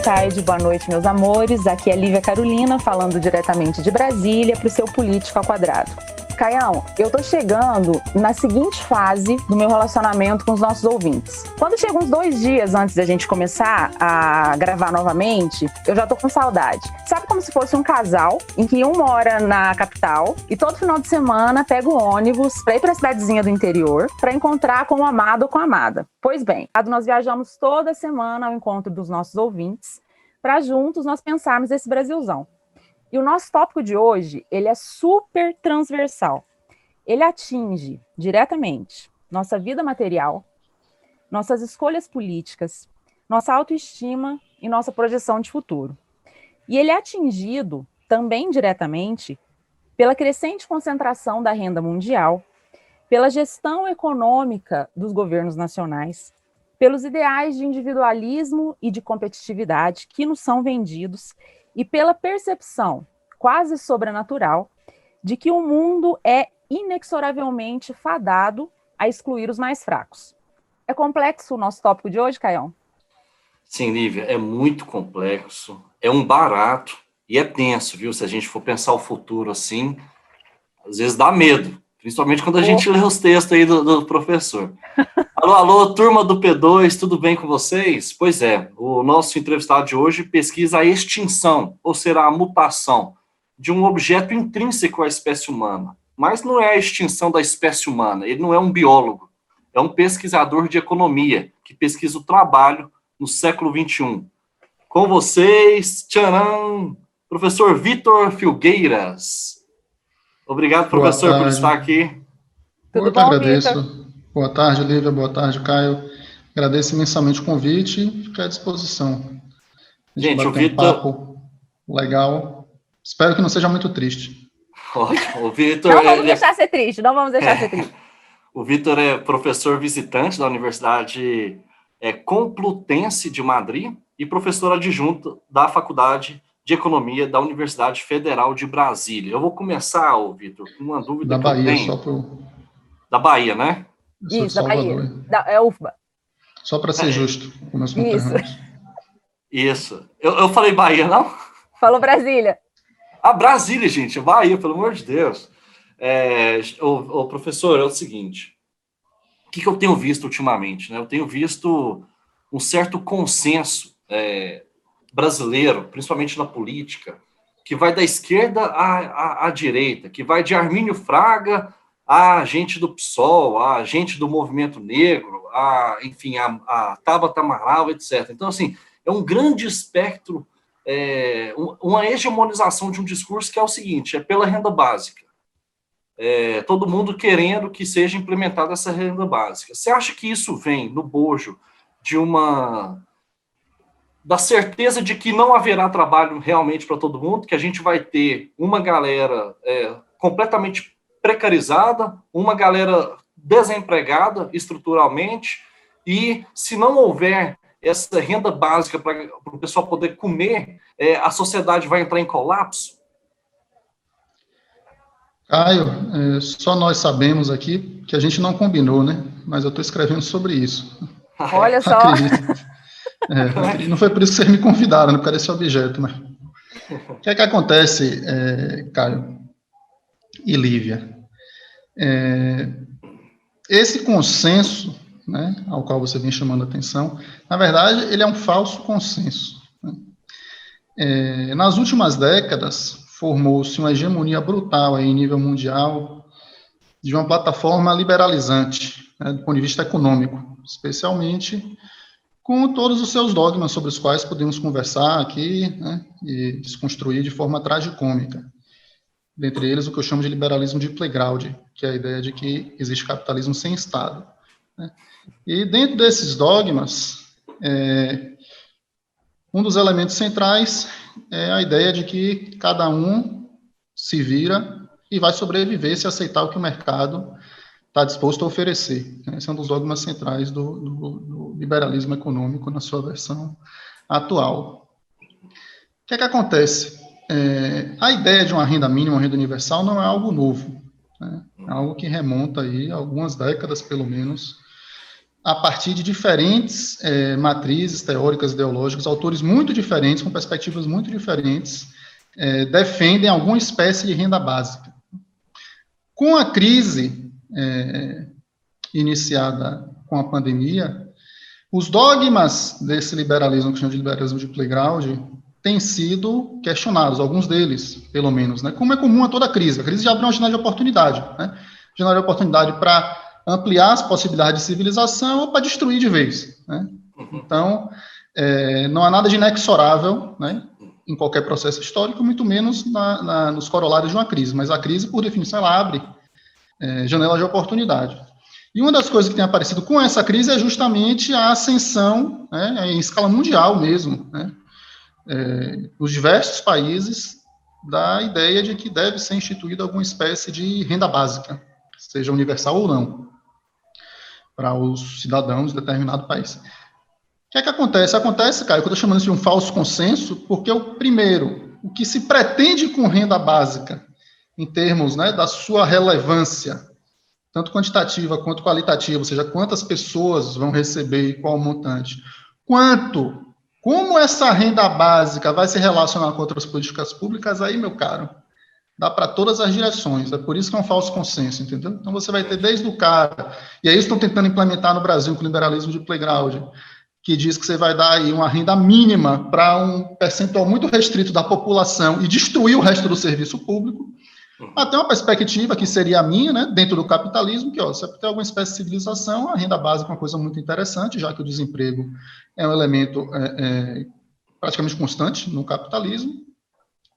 tarde, boa noite, meus amores. Aqui é Lívia Carolina, falando diretamente de Brasília para o seu Político ao Quadrado. Caião, eu tô chegando na seguinte fase do meu relacionamento com os nossos ouvintes. Quando chega uns 2 dias antes da gente começar a gravar novamente, eu já tô com saudade. Sabe como se fosse um casal em que um mora na capital e todo final de semana pega o ônibus pra ir pra cidadezinha do interior pra encontrar com o amado ou com a amada. Pois bem, nós viajamos toda semana ao encontro dos nossos ouvintes pra juntos nós pensarmos esse Brasilzão. E o nosso tópico de hoje, ele é super transversal. Ele atinge diretamente nossa vida material, nossas escolhas políticas, nossa autoestima e nossa projeção de futuro. E ele é atingido também diretamente pela crescente concentração da renda mundial, pela gestão econômica dos governos nacionais, pelos ideais de individualismo e de competitividade que nos são vendidos e pela percepção quase sobrenatural de que o mundo é inexoravelmente fadado a excluir os mais fracos. É complexo o nosso tópico de hoje, Caião? Sim, Lívia, é muito complexo, é um barato e é tenso, viu? Se a gente for pensar o futuro assim, às vezes dá medo, principalmente quando a gente lê os textos aí do professor. Alô, alô, turma do P2, tudo bem com vocês? Pois é, o nosso entrevistado de hoje pesquisa a extinção, ou será a mutação, de um objeto intrínseco à espécie humana. Mas não é a extinção da espécie humana, ele não é um biólogo, é um pesquisador de economia, que pesquisa o trabalho no século XXI. Com vocês, tcharam, professor Vitor Filgueiras. Obrigado, professor, por estar aqui. Eu que agradeço. Boa tarde, Lívia. Boa tarde, Caio. Agradeço imensamente o convite e fico à disposição. Gente, o Vitor... um papo legal. Espero que não seja muito triste. Ótimo. O Vitor... Não vamos deixar ser triste, não vamos deixar ser triste. O Vitor é professor visitante da Universidade Complutense de Madrid e professor adjunto da Faculdade de Economia da Universidade Federal de Brasília. Eu vou começar, Vitor, com uma dúvida da Bahia, só da Bahia, né? Isso, da Bahia. É UFBA. Só para ser justo com meus conterrâneos. Isso. Eu falei Bahia, não? Falou Brasília. Ah, Brasília, gente. Bahia, pelo amor de Deus. Professor, é o seguinte. O que eu tenho visto ultimamente? Né? Eu tenho visto um certo consenso brasileiro, principalmente na política, que vai da esquerda à direita, que vai de Armínio Fraga a gente do PSOL, a gente do movimento negro, enfim, a Tabata Amaral, etc. Então, assim, é um grande espectro, uma hegemonização de um discurso que é o seguinte, é pela renda básica. Todo mundo querendo que seja implementada essa renda básica. Você acha que isso vem no bojo da certeza de que não haverá trabalho realmente para todo mundo, que a gente vai ter uma galera completamente precarizada, uma galera desempregada estruturalmente, e se não houver essa renda básica para o pessoal poder comer, a sociedade vai entrar em colapso? Caio, só nós sabemos aqui que a gente não combinou, né? Mas eu estou escrevendo sobre isso. Olha só. Não foi por isso que vocês me convidaram, né? Por causa desse objeto, né? O que é que acontece, Caio e Lívia? Esse consenso, né, ao qual você vem chamando a atenção, na verdade, ele é um falso consenso. Né? Nas últimas décadas, formou-se uma hegemonia brutal aí, em nível mundial de uma plataforma liberalizante, né, do ponto de vista econômico, especialmente com todos os seus dogmas sobre os quais podemos conversar aqui, né, e desconstruir de forma tragicômica. Dentre eles, o que eu chamo de liberalismo de playground, que é a ideia de que existe capitalismo sem Estado. Né? E dentro desses dogmas, um dos elementos centrais é a ideia de que cada um se vira e vai sobreviver se aceitar o que o mercado está disposto a oferecer. Esse é um dos dogmas centrais do liberalismo econômico na sua versão atual. O que é que acontece? A ideia de uma renda mínima, uma renda universal, não é algo novo. Né? É algo que remonta aí a algumas décadas, pelo menos, a partir de diferentes matrizes teóricas, ideológicas, autores muito diferentes, com perspectivas muito diferentes, defendem alguma espécie de renda básica. Com a crise iniciada com a pandemia, os dogmas desse liberalismo, que chama de liberalismo de playground, têm sido questionados, alguns deles, pelo menos, né? Como é comum a toda crise. A crise já abre uma janela de oportunidade, né? Janela de oportunidade para ampliar as possibilidades de civilização ou para destruir de vez, né? Então, não há nada de inexorável, né, em qualquer processo histórico, muito menos nos corolários de uma crise. Mas a crise, por definição, ela abre janelas de oportunidade. E uma das coisas que tem aparecido com essa crise é justamente a ascensão, né, em escala mundial mesmo, né, nos diversos países, da ideia de que deve ser instituída alguma espécie de renda básica, seja universal ou não, para os cidadãos de determinado país. O que é que acontece? Acontece, Caio, que eu estou chamando isso de um falso consenso, porque o que se pretende com renda básica, em termos, né, da sua relevância, tanto quantitativa quanto qualitativa, ou seja, quantas pessoas vão receber e qual montante, como essa renda básica vai se relacionar com outras políticas públicas, aí, meu caro, dá para todas as direções, é por isso que é um falso consenso, entendeu? Então, você vai ter desde o cara, e aí estão tentando implementar no Brasil com o liberalismo de playground, que diz que você vai dar aí uma renda mínima para um percentual muito restrito da população e destruir o resto do serviço público, até uma perspectiva que seria a minha, né, dentro do capitalismo, que, você tem alguma espécie de civilização, a renda básica é uma coisa muito interessante, já que o desemprego é um elemento praticamente constante no capitalismo.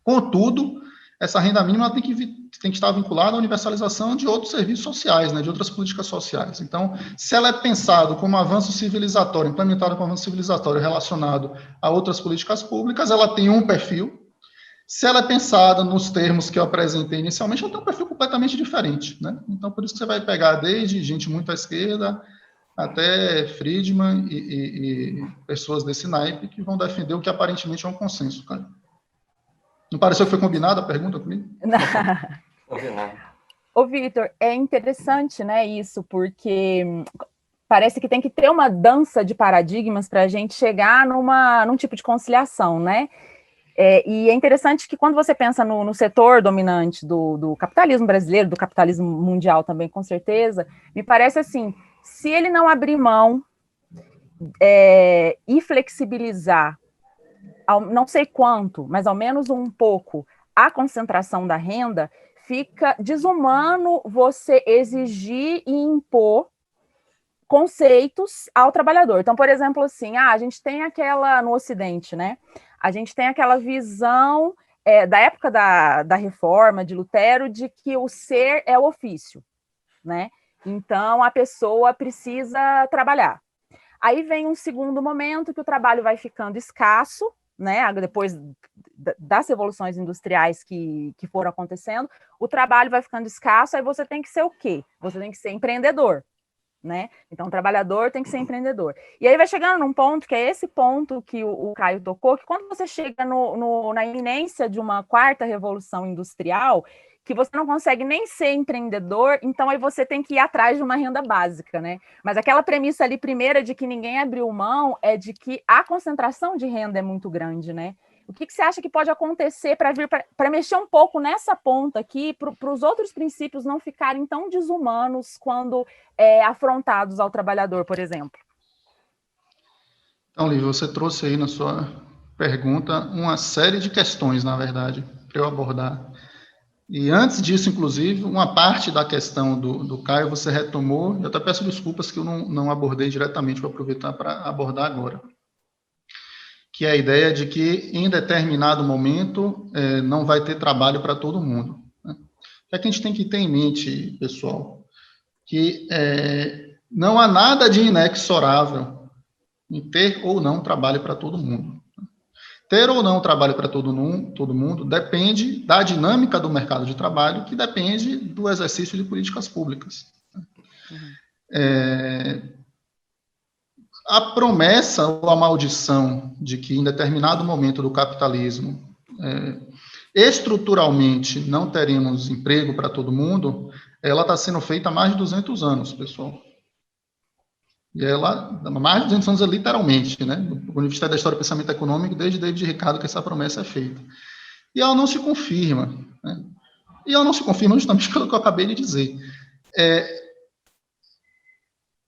Contudo, essa renda mínima tem que estar vinculada à universalização de outros serviços sociais, né, de outras políticas sociais. Então, se ela é pensada como um avanço civilizatório, implementada como um avanço civilizatório relacionado a outras políticas públicas, ela tem um perfil. Se ela é pensada nos termos que eu apresentei inicialmente, ela tem um perfil completamente diferente, né? Então, por isso que você vai pegar desde gente muito à esquerda até Friedman e pessoas desse naipe que vão defender o que aparentemente é um consenso, cara. Não pareceu que foi combinada a pergunta comigo? Ô, Vitor, é interessante, né, isso, porque parece que tem que ter uma dança de paradigmas para a gente chegar num tipo de conciliação, né? E é interessante que quando você pensa no setor dominante do capitalismo brasileiro, do capitalismo mundial também, com certeza, me parece assim, se ele não abrir mão e flexibilizar, não sei quanto, mas ao menos um pouco, a concentração da renda, fica desumano você exigir e impor conceitos ao trabalhador. Então, por exemplo, assim, a gente tem no Ocidente, né? A gente tem aquela visão da época da reforma de Lutero de que o ser é o ofício, né? Então, a pessoa precisa trabalhar. Aí vem um segundo momento que o trabalho vai ficando escasso, né? Depois das revoluções industriais que foram acontecendo, o trabalho vai ficando escasso, aí você tem que ser o quê? Você tem que ser empreendedor, né? Então, o trabalhador tem que ser empreendedor. E aí vai chegando num ponto, que é esse ponto que o Caio tocou, que quando você chega na iminência de uma quarta revolução industrial, que você não consegue nem ser empreendedor, então aí você tem que ir atrás de uma renda básica, né? Mas aquela premissa ali primeira de que ninguém abriu mão é de que a concentração de renda é muito grande, né? O que você acha que pode acontecer para mexer um pouco nessa ponta aqui, para os outros princípios não ficarem tão desumanos quando afrontados ao trabalhador, por exemplo? Então, Lívia, você trouxe aí na sua pergunta uma série de questões, na verdade, para eu abordar. E antes disso, inclusive, uma parte da questão do Caio você retomou, eu até peço desculpas que eu não abordei diretamente, vou aproveitar para abordar agora. Que é a ideia de que, em determinado momento, não vai ter trabalho para todo mundo, né? O que é que a gente tem que ter em mente, pessoal? Que não há nada de inexorável em ter ou não trabalho para todo mundo. Ter ou não trabalho para todo mundo depende da dinâmica do mercado de trabalho, que depende do exercício de políticas públicas. A promessa ou a maldição de que, em determinado momento do capitalismo, estruturalmente não teremos emprego para todo mundo, ela está sendo feita há mais de 200 anos, pessoal. E ela, há mais de 200 anos, literalmente, né? Do ponto de vista da história do pensamento econômico, desde David Ricardo que essa promessa é feita. E ela não se confirma, né? E ela não se confirma justamente pelo que eu acabei de dizer.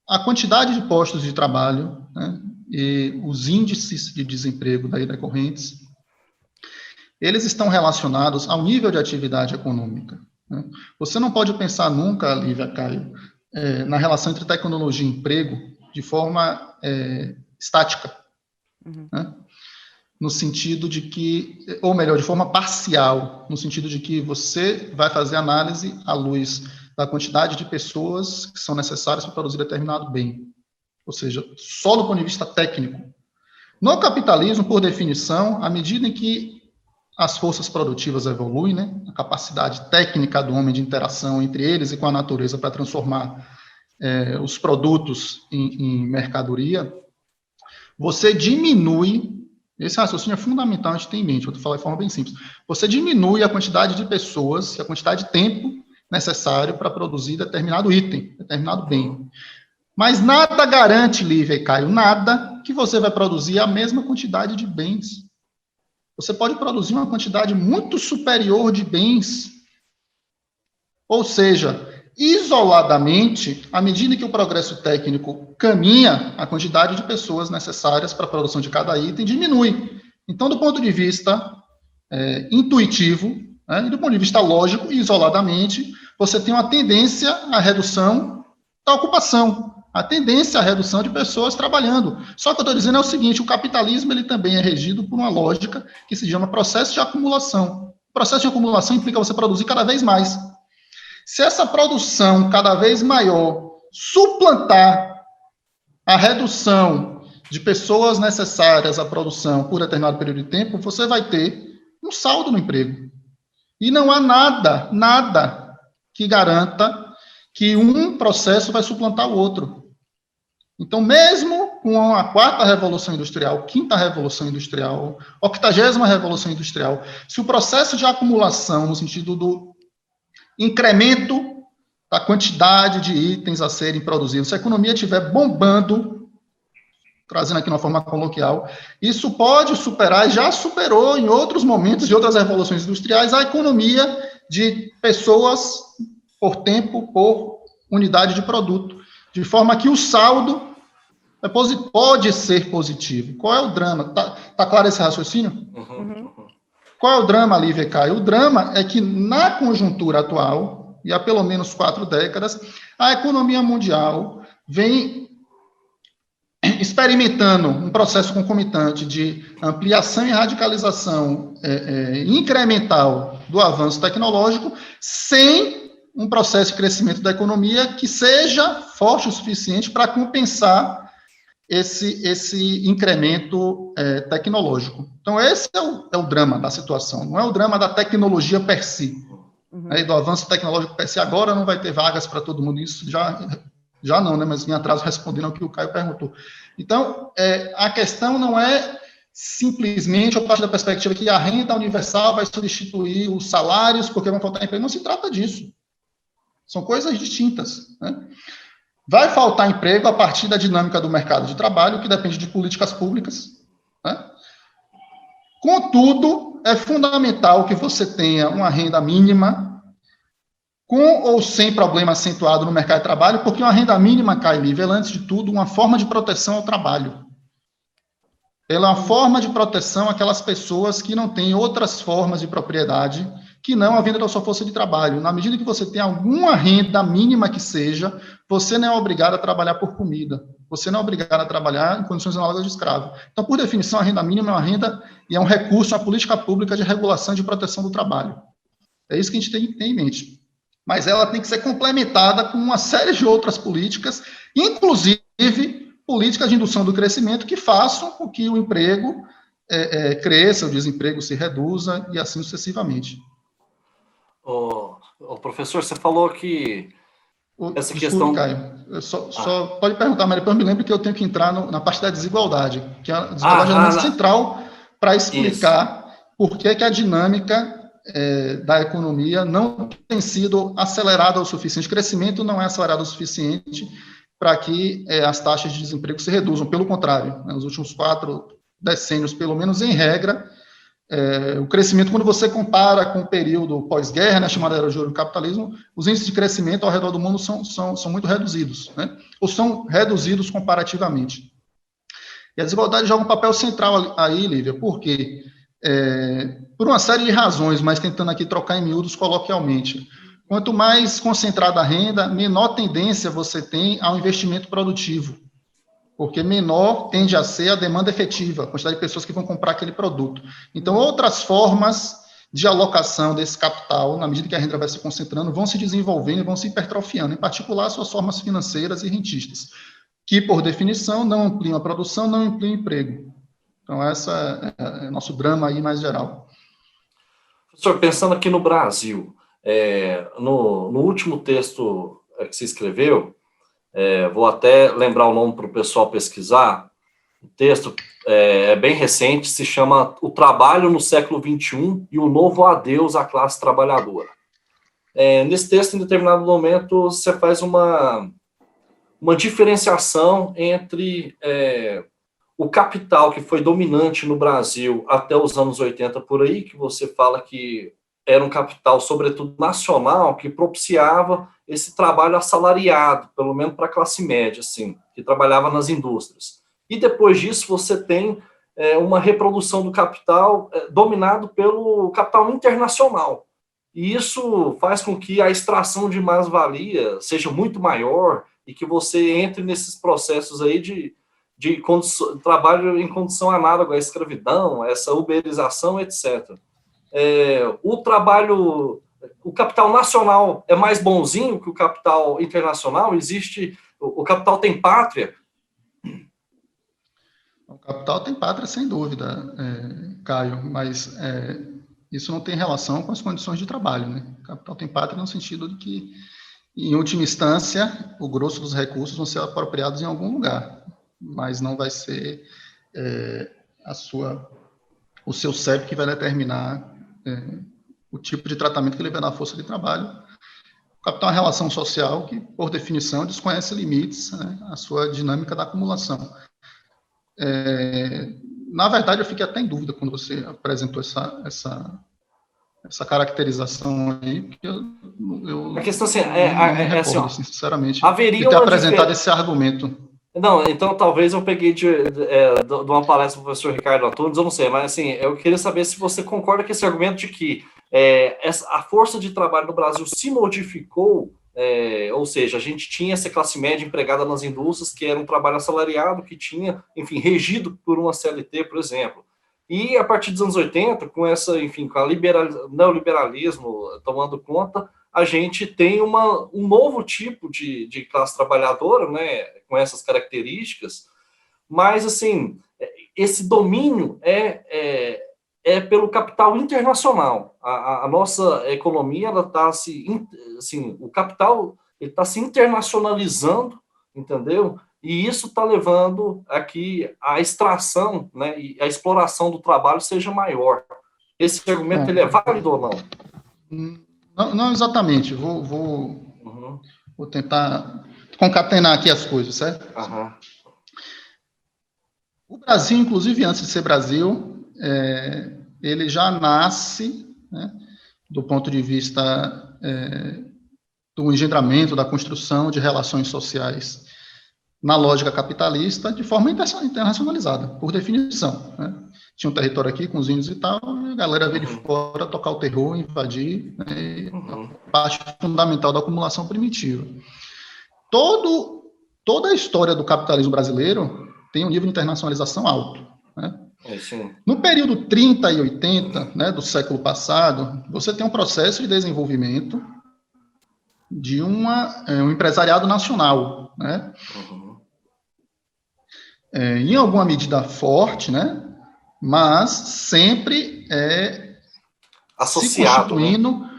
A quantidade de postos de trabalho, né, e os índices de desemprego daí decorrentes, eles estão relacionados ao nível de atividade econômica, né? Você não pode pensar nunca, Lívia, Caio, na relação entre tecnologia e emprego de forma estática, né? No sentido de que, ou melhor, de forma parcial, no sentido de que você vai fazer análise à luz da quantidade de pessoas que são necessárias para produzir determinado bem, ou seja, só do ponto de vista técnico. No capitalismo, por definição, à medida em que as forças produtivas evoluem, né, a capacidade técnica do homem de interação entre eles e com a natureza para transformar os produtos em mercadoria, você diminui, esse raciocínio é fundamental a gente ter em mente, vou falar de forma bem simples, você diminui a quantidade de pessoas e a quantidade de tempo necessário para produzir determinado item, determinado bem. Mas nada garante, Lívia e Caio, nada que você vai produzir a mesma quantidade de bens. Você pode produzir uma quantidade muito superior de bens. Ou seja, isoladamente, à medida que o progresso técnico caminha, a quantidade de pessoas necessárias para a produção de cada item diminui. Então, do ponto de vista intuitivo, né, e do ponto de vista lógico, isoladamente, você tem uma tendência à redução da ocupação, a tendência à redução de pessoas trabalhando. Só que eu estou dizendo é o seguinte, o capitalismo ele também é regido por uma lógica que se chama processo de acumulação. O processo de acumulação implica você produzir cada vez mais. Se essa produção cada vez maior suplantar a redução de pessoas necessárias à produção por determinado período de tempo, você vai ter um saldo no emprego. E não há nada que garanta que um processo vai suplantar o outro. Então, mesmo com a quarta revolução industrial, quinta revolução industrial, 80ª revolução industrial, se o processo de acumulação, no sentido do incremento da quantidade de itens a serem produzidos, se a economia estiver bombando, trazendo aqui de uma forma coloquial, isso pode superar, e já superou em outros momentos de outras revoluções industriais, a economia de pessoas por tempo, por unidade de produto, de forma que o saldo pode ser positivo. Qual é o drama? Tá claro esse raciocínio? Qual é o drama, Lívia e Caio? O drama é que, na conjuntura atual, e há pelo menos 4 décadas, a economia mundial vem experimentando um processo concomitante de ampliação e radicalização incremental do avanço tecnológico, sem um processo de crescimento da economia que seja forte o suficiente para compensar esse incremento tecnológico. Então, esse é o drama da situação, não é o drama da tecnologia per si, e do avanço tecnológico per si. Agora não vai ter vagas para todo mundo, isso já não, né, mas em atraso respondendo ao que o Caio perguntou. Então, a questão não é simplesmente a partir da perspectiva que a renda universal vai substituir os salários porque vão faltar emprego. Não se trata disso. São coisas distintas, né? Vai faltar emprego a partir da dinâmica do mercado de trabalho, que depende de políticas públicas, né? Contudo, é fundamental que você tenha uma renda mínima, com ou sem problema acentuado no mercado de trabalho, porque uma renda mínima, Caio Lívia, ela, antes de tudo, uma forma de proteção ao trabalho. Ela é uma forma de proteção àquelas pessoas que não têm outras formas de propriedade que não a venda da sua força de trabalho. Na medida que você tem alguma renda mínima que seja, você não é obrigado a trabalhar por comida. Você não é obrigado a trabalhar em condições análogas de escravo. Então, por definição, a renda mínima é uma renda e é um recurso, uma política pública de regulação e de proteção do trabalho. É isso que a gente tem que ter em mente. Mas ela tem que ser complementada com uma série de outras políticas, inclusive políticas de indução do crescimento que façam com que o emprego cresça, o desemprego se reduza e assim sucessivamente. Professor, você falou que essa questão... Caio, só pode perguntar, mas depois me lembro que eu tenho que entrar na parte da desigualdade, que a desigualdade é central para explicar por que a dinâmica da economia não tem sido acelerada o suficiente, o crescimento não é acelerado o suficiente, para que as taxas de desemprego se reduzam. Pelo contrário, nos últimos 4 decênios, pelo menos em regra, o crescimento, quando você compara com o período pós-guerra, né, chamada Era de Ouro do Capitalismo, os índices de crescimento ao redor do mundo são muito reduzidos, né, ou são reduzidos comparativamente. E a desigualdade joga um papel central aí, Lívia, porque, por uma série de razões, mas tentando aqui trocar em miúdos coloquialmente, quanto mais concentrada a renda, menor tendência você tem ao investimento produtivo, porque menor tende a ser a demanda efetiva, a quantidade de pessoas que vão comprar aquele produto. Então, outras formas de alocação desse capital, na medida que a renda vai se concentrando, vão se desenvolvendo e vão se hipertrofiando, em particular suas formas financeiras e rentistas, que, por definição, não ampliam a produção, não ampliam o emprego. Então, essa é o nosso drama aí mais geral. Professor, pensando aqui no Brasil, no último texto que você escreveu, vou até lembrar o nome para o pessoal pesquisar, o texto é bem recente, se chama O Trabalho no Século XXI e o Novo Adeus à Classe Trabalhadora. Nesse texto, em determinado momento, você faz uma diferenciação entre o capital que foi dominante no Brasil até os anos 80 por aí, que você fala que era um capital, sobretudo nacional, que propiciava esse trabalho assalariado, pelo menos para a classe média, assim, que trabalhava nas indústrias. E depois disso você tem uma reprodução do capital dominado pelo capital internacional. E isso faz com que a extração de mais-valia seja muito maior e que você entre nesses processos aí de trabalho em condição análoga à escravidão, essa uberização, etc. O capital nacional é mais bonzinho que o capital internacional? O capital tem pátria? O capital tem pátria, sem dúvida, Caio, mas isso não tem relação com as condições de trabalho, né? O capital tem pátria no sentido de que, em última instância, o grosso dos recursos vão ser apropriados em algum lugar, mas não vai ser o seu CEP que vai determinar o tipo de tratamento que ele vai dar à força de trabalho. O capital é uma relação social que, por definição, desconhece limites, né, a sua dinâmica da acumulação. Na verdade, eu fiquei até em dúvida quando você apresentou essa caracterização aí, porque a questão assim, recordo, assim, sinceramente, haveria de ter apresentado esse argumento. Não, então talvez eu peguei de uma palestra do professor Ricardo Antunes, eu não sei, mas assim, eu queria saber se você concorda com esse argumento de que a força de trabalho no Brasil se modificou, ou seja, a gente tinha essa classe média empregada nas indústrias, que era um trabalho assalariado, que tinha, enfim, regido por uma CLT, por exemplo. E a partir dos anos 80, com o neoliberalismo tomando conta, a gente tem um novo tipo de classe trabalhadora, né, com essas características, mas, assim, esse domínio é pelo capital internacional. A nossa economia, ela está o capital está se internacionalizando, entendeu? E isso está levando a que a extração, né, e a exploração do trabalho seja maior. Esse argumento ele é válido ou não? Não exatamente. Vou tentar concatenar aqui as coisas, certo? Uhum. O Brasil, inclusive, antes de ser Brasil, ele já nasce, né, do ponto de vista do engendramento, da construção de relações sociais na lógica capitalista, de forma internacionalizada, por definição, né? Tinha um território aqui com os índios e tal, e a galera veio de fora tocar o terror, invadir, né, parte fundamental da acumulação primitiva. Toda a história do capitalismo brasileiro tem um nível de internacionalização alto, né? No período 30 e 80, né, do século passado, você tem um processo de desenvolvimento de um empresariado nacional, né? Em alguma medida forte, né? Mas sempre associado, se constituindo, né,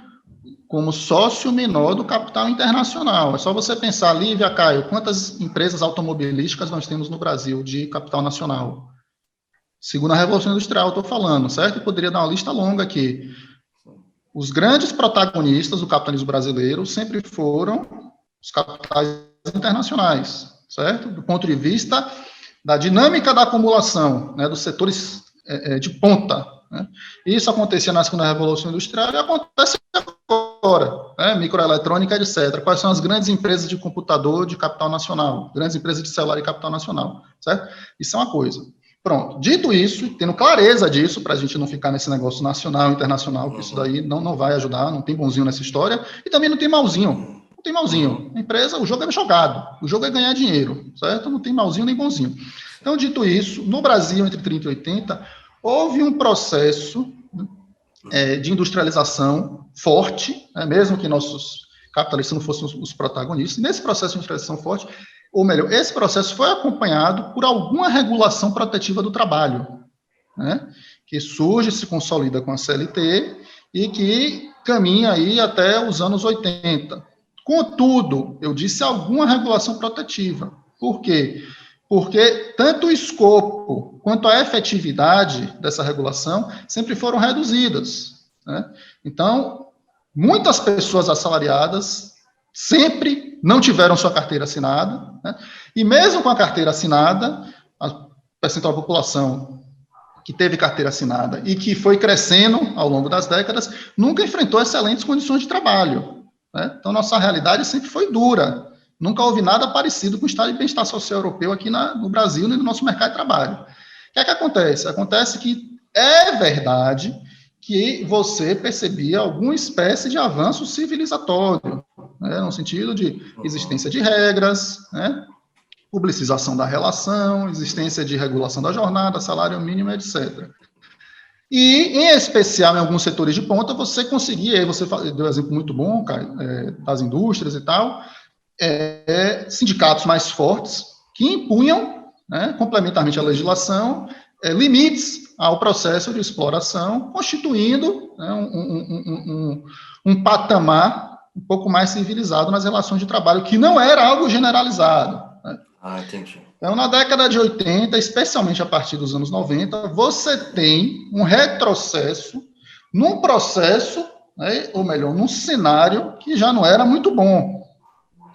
como sócio menor do capital internacional. É só você pensar, Lívia, Caio, quantas empresas automobilísticas nós temos no Brasil de capital nacional? Segundo a Revolução Industrial, estou falando, certo? Eu poderia dar uma lista longa aqui. Os grandes protagonistas do capitalismo brasileiro sempre foram os capitais internacionais, certo? Do ponto de vista da dinâmica da acumulação, né, dos setores de ponta, né? Isso acontecia na segunda Revolução Industrial e acontece agora, né? Microeletrônica, etc. Quais são as grandes empresas de computador de capital nacional, grandes empresas de celular de capital nacional, certo? Isso é uma coisa. Pronto, dito isso, tendo clareza disso, para a gente não ficar nesse negócio nacional, internacional, que isso daí não vai ajudar, não tem bonzinho nessa história, e também não tem malzinho. Não tem malzinho. A empresa, o jogo é jogado, o jogo é ganhar dinheiro, certo? Não tem malzinho nem bonzinho. Então, dito isso, no Brasil, entre 30 e 80, houve um processo de industrialização forte, né, mesmo que nossos capitalistas não fossem os protagonistas. Nesse processo de industrialização forte, ou melhor, esse processo foi acompanhado por alguma regulação protetiva do trabalho, né, que surge, se consolida com a CLT e que caminha aí até os anos 80. Contudo, eu disse alguma regulação protetiva. Por quê? Porque tanto o escopo quanto a efetividade dessa regulação sempre foram reduzidas, né? Então, muitas pessoas assalariadas sempre não tiveram sua carteira assinada, né? E mesmo com a carteira assinada, a percentual da população que teve carteira assinada e que foi crescendo ao longo das décadas, nunca enfrentou excelentes condições de trabalho, né? Então, nossa realidade sempre foi dura. Nunca houve nada parecido com o estado de bem-estar social europeu aqui no Brasil e no nosso mercado de trabalho. O que é que acontece? Acontece que é verdade que você percebia alguma espécie de avanço civilizatório, né, no sentido de existência de regras, né, publicização da relação, existência de regulação da jornada, salário mínimo, etc. E, em especial, em alguns setores de ponta, você conseguia, aí você deu um exemplo muito bom, Caio, das indústrias e tal, sindicatos mais fortes que impunham, né, complementarmente à legislação, limites ao processo de exploração, constituindo, né, um patamar um pouco mais civilizado nas relações de trabalho, que não era algo generalizado, né? Entendi. Então, na década de 80, especialmente a partir dos anos 90, você tem um retrocesso num processo, né, ou melhor, num cenário que já não era muito bom.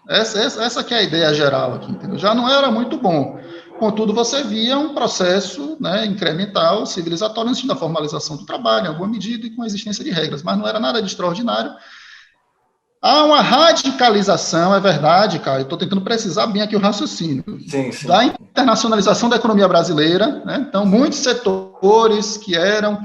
Essa que é a ideia geral aqui, entendeu? Já não era muito bom. Contudo, você via um processo, né, incremental, civilizatório, no sentido da formalização do trabalho, em alguma medida, e com a existência de regras, mas não era nada de extraordinário. Há uma radicalização, é verdade, Caio, estou tentando precisar bem aqui o raciocínio, sim. Da internacionalização da economia brasileira, né? Então, muitos setores que eram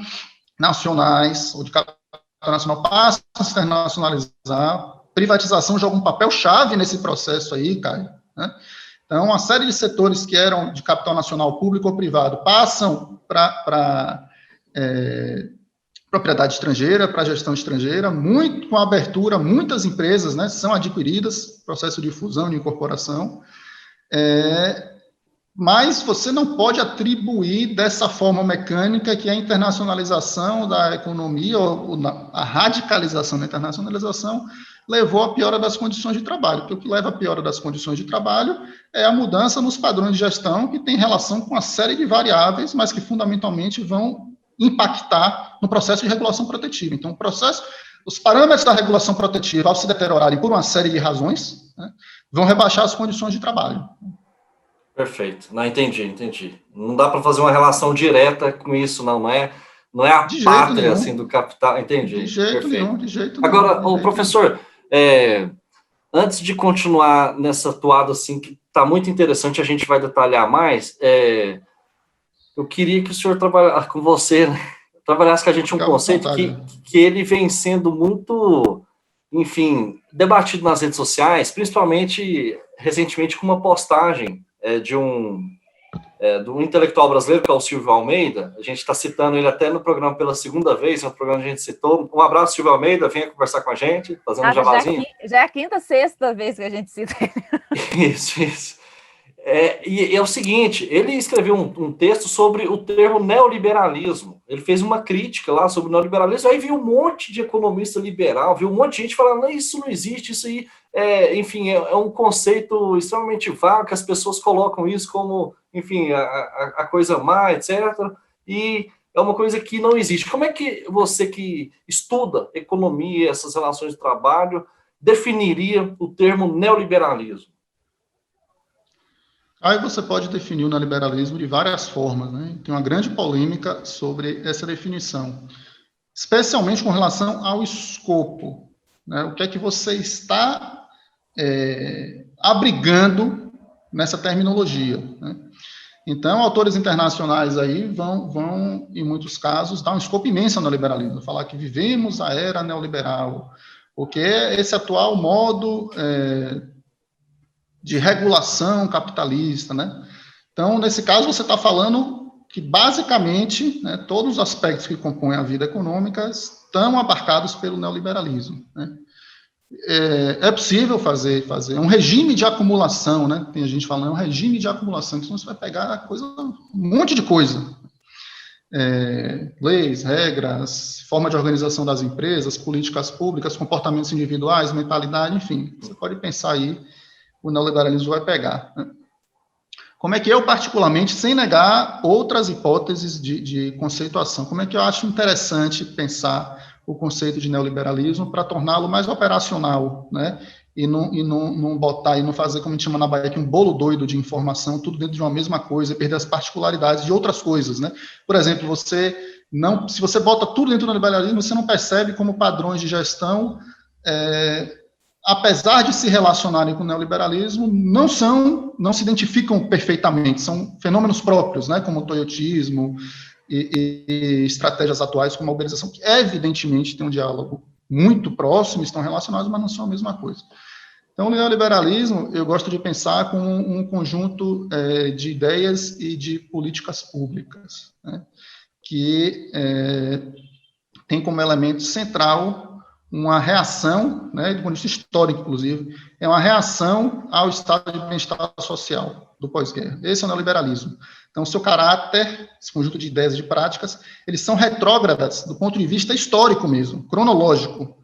nacionais, ou de capital nacional, passam a se internacionalizar. Privatização joga um papel-chave nesse processo aí, Caio, né? Então, uma série de setores que eram de capital nacional, público ou privado, passam para propriedade estrangeira, para gestão estrangeira, muito com a abertura, muitas empresas, né, são adquiridas, processo de fusão, de incorporação, mas você não pode atribuir dessa forma mecânica que a internacionalização da economia, ou a radicalização da internacionalização, levou à piora das condições de trabalho, porque o que leva à piora das condições de trabalho é a mudança nos padrões de gestão, que tem relação com uma série de variáveis, mas que fundamentalmente vão impactar no processo de regulação protetiva. Então, os parâmetros da regulação protetiva, ao se deteriorarem por uma série de razões, né, vão rebaixar as condições de trabalho. Perfeito. Não, entendi. Não dá para fazer uma relação direta com isso, não é a pátria assim, do capital. Entendi. De jeito nenhum. Agora, professor, antes de continuar nessa toada assim, que está muito interessante, a gente vai detalhar mais, eu queria que o senhor trabalhasse com você, né? Trabalhasse com a gente um conceito que ele vem sendo muito, enfim, debatido nas redes sociais, principalmente recentemente com uma postagem de um intelectual brasileiro, que é o Silvio Almeida. A gente está citando ele até no programa pela segunda vez, no programa que a gente citou. Um abraço, Silvio Almeida, venha conversar com a gente, fazendo um jabazinho. Já é a quinta, sexta vez que a gente cita ele. Isso. E é o seguinte, ele escreveu um texto sobre o termo neoliberalismo. Ele fez uma crítica lá sobre o neoliberalismo, aí viu um monte de economista liberal, viu um monte de gente falando, não, isso não existe, isso aí, enfim, é um conceito extremamente vago, que as pessoas colocam isso como, enfim, a coisa má, etc. E é uma coisa que não existe. Como é que você que estuda economia, essas relações de trabalho, definiria o termo neoliberalismo? Aí você pode definir o neoliberalismo de várias formas, né? Tem uma grande polêmica sobre essa definição, especialmente com relação ao escopo, né? O que é que você está abrigando nessa terminologia, né? Então, autores internacionais aí vão, em muitos casos, dar um escopo imenso ao neoliberalismo, falar que vivemos a era neoliberal, porque esse atual modo de regulação capitalista, né? Então, nesse caso, você está falando que, basicamente, né, todos os aspectos que compõem a vida econômica estão abarcados pelo neoliberalismo, né? É possível fazer um regime de acumulação, né? Tem gente falando, é um regime de acumulação, que senão você vai pegar um monte de coisa. Leis, regras, forma de organização das empresas, políticas públicas, comportamentos individuais, mentalidade, enfim. Você pode pensar aí, o neoliberalismo vai pegar, né? Como é que eu, particularmente, sem negar outras hipóteses de conceituação, como é que eu acho interessante pensar o conceito de neoliberalismo para torná-lo mais operacional, né? E não botar e não fazer, como a gente chama na Bahia, aqui, um bolo doido de informação, tudo dentro de uma mesma coisa, e perder as particularidades de outras coisas, né? Por exemplo, se você bota tudo dentro do neoliberalismo, você não percebe como padrões de gestão, apesar de se relacionarem com o neoliberalismo, não se identificam perfeitamente, são fenômenos próprios, né, como o toyotismo e estratégias atuais como a uberização, que evidentemente tem um diálogo muito próximo, estão relacionados, mas não são a mesma coisa. Então, o neoliberalismo, eu gosto de pensar como um conjunto de ideias e de políticas públicas, né, que tem como elemento central uma reação, né, do ponto de vista histórico, inclusive, é uma reação ao estado de bem-estar social do pós-guerra. Esse é o neoliberalismo. Então, seu caráter, esse conjunto de ideias e de práticas, eles são retrógradas do ponto de vista histórico mesmo, cronológico.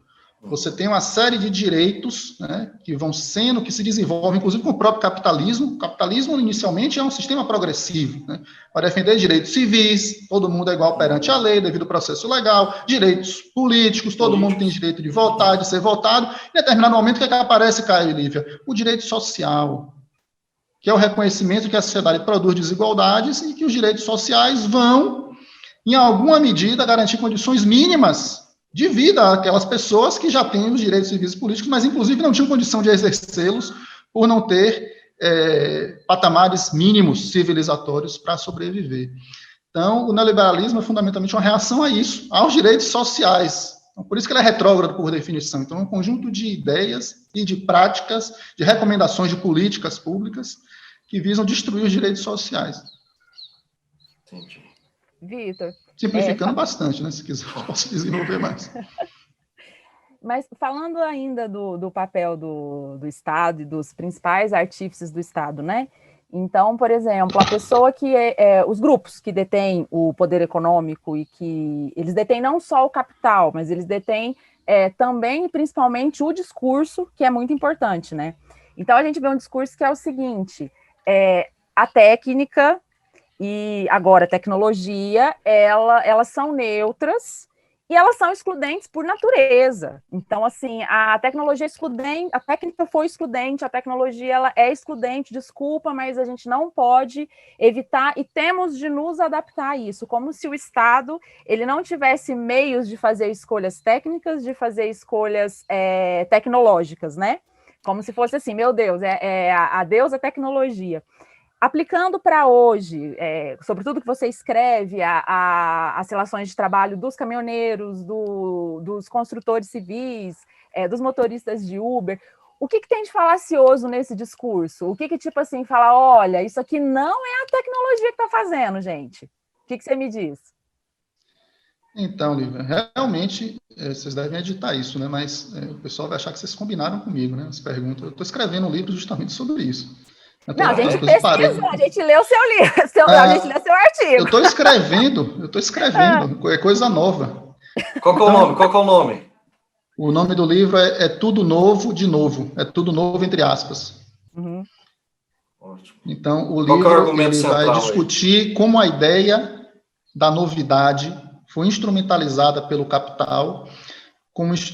Você tem uma série de direitos, né, que se desenvolvem, inclusive com o próprio capitalismo. O capitalismo, inicialmente, é um sistema progressivo, né, para defender direitos civis, todo mundo é igual perante a lei, devido ao processo legal, direitos políticos, todo mundo tem direito de votar, de ser votado. Em determinado momento, o que aparece, Caio e Lívia? O direito social, que é o reconhecimento que a sociedade produz desigualdades e que os direitos sociais vão, em alguma medida, garantir condições mínimas de vida àquelas pessoas que já têm os direitos civis e políticos, mas, inclusive, não tinham condição de exercê-los por não ter patamares mínimos civilizatórios para sobreviver. Então, o neoliberalismo é fundamentalmente uma reação a isso, aos direitos sociais. Então, por isso que ele é retrógrado, por definição. Então, é um conjunto de ideias e de práticas, de recomendações de políticas públicas que visam destruir os direitos sociais. Entendi. Vitor. Simplificando bastante, né? Se quiser, eu posso desenvolver mais. Mas falando ainda do papel do Estado e dos principais artífices do Estado, né? Então, por exemplo, a pessoa que os grupos que detêm o poder econômico e que eles detêm não só o capital, mas eles detêm também, principalmente, o discurso, que é muito importante, né? Então, a gente vê um discurso que é o seguinte, a técnica e agora a tecnologia, elas são neutras e elas são excludentes por natureza. Então, assim, a tecnologia é excludente, a técnica foi excludente, a tecnologia ela é excludente, desculpa, mas a gente não pode evitar e temos de nos adaptar a isso, como se o Estado ele não tivesse meios de fazer escolhas técnicas, de fazer escolhas tecnológicas, né? Como se fosse assim, meu Deus, a deusa tecnologia. Aplicando para hoje, sobretudo que você escreve, as relações de trabalho dos caminhoneiros, dos construtores civis, dos motoristas de Uber, o que tem de falacioso nesse discurso? O que tipo assim, fala, olha, isso aqui não é a tecnologia que está fazendo, gente? O que você me diz? Então, Lívia, realmente, vocês devem editar isso, né? Mas o pessoal vai achar que vocês combinaram comigo, né? As perguntas. Eu estou escrevendo um livro justamente sobre isso. Não, a gente pesquisou, a gente leu o seu livro, a gente leu seu artigo. Eu estou escrevendo, é coisa nova. Qual que é o nome? O nome do livro é Tudo Novo de Novo, é Tudo Novo entre aspas. Uhum. Ótimo. Então, o livro ele vai discutir como a ideia da novidade foi instrumentalizada pelo capital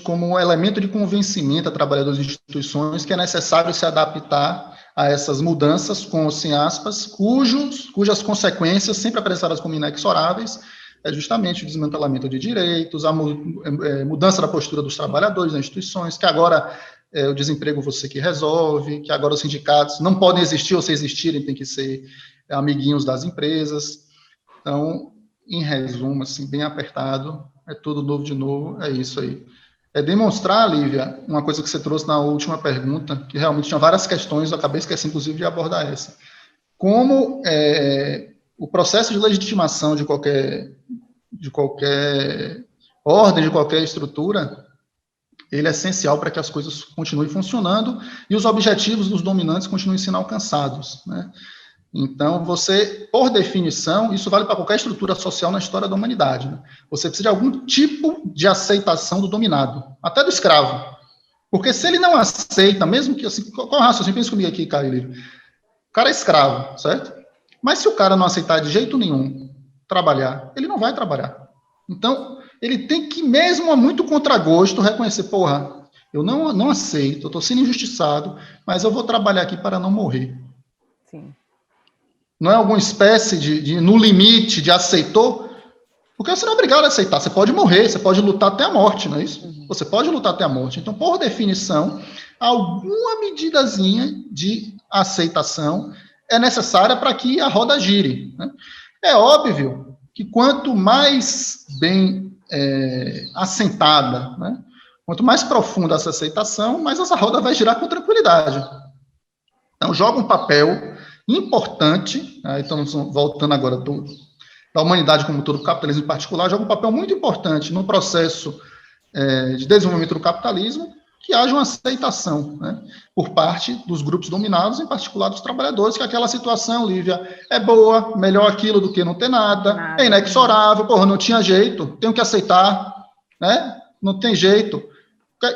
como elemento de convencimento a trabalhadores e instituições que é necessário se adaptar a essas mudanças, com ou sem aspas, cujas consequências, sempre apresentadas como inexoráveis, é justamente o desmantelamento de direitos, a mudança da postura dos trabalhadores nas instituições, que agora o desemprego você que resolve, que agora os sindicatos não podem existir, ou se existirem, tem que ser amiguinhos das empresas. Então, em resumo, assim, bem apertado, é tudo novo de novo, é isso aí. É demonstrar, Lívia, uma coisa que você trouxe na última pergunta, que realmente tinha várias questões, eu acabei esquecendo, inclusive, de abordar essa. Como o processo de legitimação de qualquer ordem, de qualquer estrutura, ele é essencial para que as coisas continuem funcionando e os objetivos dos dominantes continuem sendo alcançados, né? Então, você, por definição, isso vale para qualquer estrutura social na história da humanidade, né? Você precisa de algum tipo de aceitação do dominado, até do escravo. Porque se ele não aceita, mesmo que, assim, qual é o raciocínio? Pensa comigo aqui, Caio Lírio. O cara é escravo, certo? Mas se o cara não aceitar de jeito nenhum trabalhar, ele não vai trabalhar. Então, ele tem que, mesmo a muito contragosto, reconhecer, porra, eu não aceito, eu estou sendo injustiçado, mas eu vou trabalhar aqui para não morrer. Sim. Não é alguma espécie no limite, de aceitou, porque você não é obrigado a aceitar, você pode morrer, você pode lutar até a morte, não é isso? Uhum. Você pode lutar até a morte. Então, por definição, alguma medidazinha de aceitação é necessária para que a roda gire, né? É óbvio que quanto mais bem assentada, né, quanto mais profunda essa aceitação, mais essa roda vai girar com tranquilidade. Então, joga um papel importante, né, então, voltando agora da humanidade como todo, o capitalismo em particular, joga um papel muito importante no processo de desenvolvimento do capitalismo, que haja uma aceitação, né, por parte dos grupos dominados, em particular dos trabalhadores, que aquela situação, Lívia, é boa, melhor aquilo do que não ter nada, é inexorável, porra, não tinha jeito, tenho que aceitar, né, não tem jeito.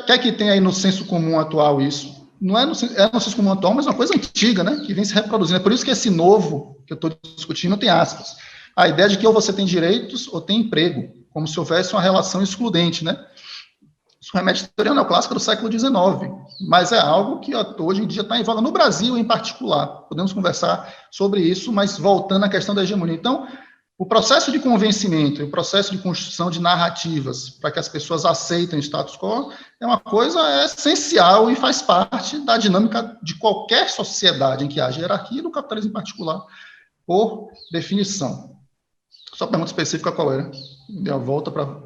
Quer que tenha aí no senso comum atual isso? Não é no senso comum atual, mas é uma coisa antiga, né, que vem se reproduzindo. É por isso que esse novo que eu estou discutindo tem aspas. A ideia de que ou você tem direitos ou tem emprego, como se houvesse uma relação excludente, né? Isso remete à teoria neoclássica do século XIX, mas é algo que hoje em dia está em voga no Brasil em particular. Podemos conversar sobre isso, mas voltando à questão da hegemonia. Então, o processo de convencimento e o processo de construção de narrativas para que as pessoas aceitem o status quo é uma coisa essencial e faz parte da dinâmica de qualquer sociedade em que haja hierarquia, e do capitalismo em particular, por definição. Só pergunta específica qual era? Dei a volta para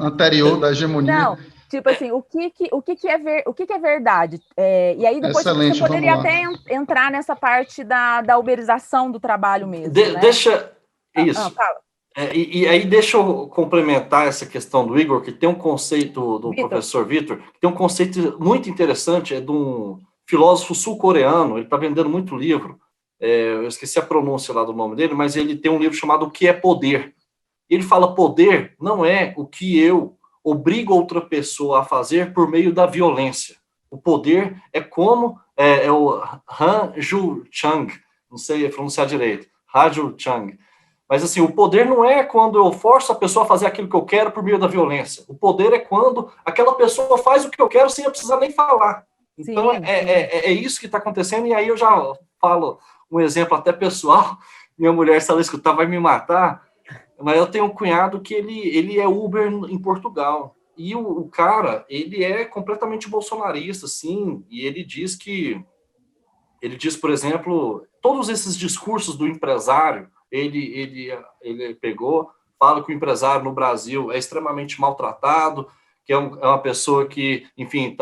anterior da hegemonia. Não, tipo assim, o que é verdade? E aí depois Excelente, você poderia até entrar nessa parte da uberização do trabalho mesmo. Né? Deixa isso. Fala. E aí deixa eu complementar essa questão do Igor, que tem um conceito do professor Vitor, que tem um conceito muito interessante, é de um filósofo sul-coreano, ele está vendendo muito livro, eu esqueci a pronúncia lá do nome dele, mas ele tem um livro chamado O que é Poder. Ele fala, poder não é o que eu obrigo outra pessoa a fazer por meio da violência. O poder é como é o Han Ju Chang, não sei pronunciar direito, Han Ju Chang. Mas assim, o poder não é quando eu forço a pessoa a fazer aquilo que eu quero por meio da violência. O poder é quando aquela pessoa faz o que eu quero sem eu precisar nem falar. Então, sim. É isso que está acontecendo, e aí eu já falo um exemplo até pessoal. Minha mulher, se ela escutar, vai me matar. Mas eu tenho um cunhado que ele é Uber em Portugal. E o cara, ele é completamente bolsonarista, assim, e ele diz, por exemplo, todos esses discursos do empresário, ele pegou, fala que o empresário no Brasil é extremamente maltratado, que é uma pessoa que, enfim,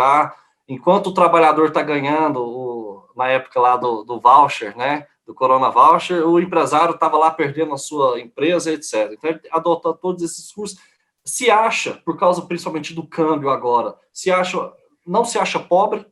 enquanto o trabalhador está ganhando, na época lá do voucher, né, do Corona Voucher, o empresário estava lá perdendo a sua empresa, etc. Então, ele adota todos esses discursos, se acha, por causa principalmente do câmbio agora, não se acha pobre,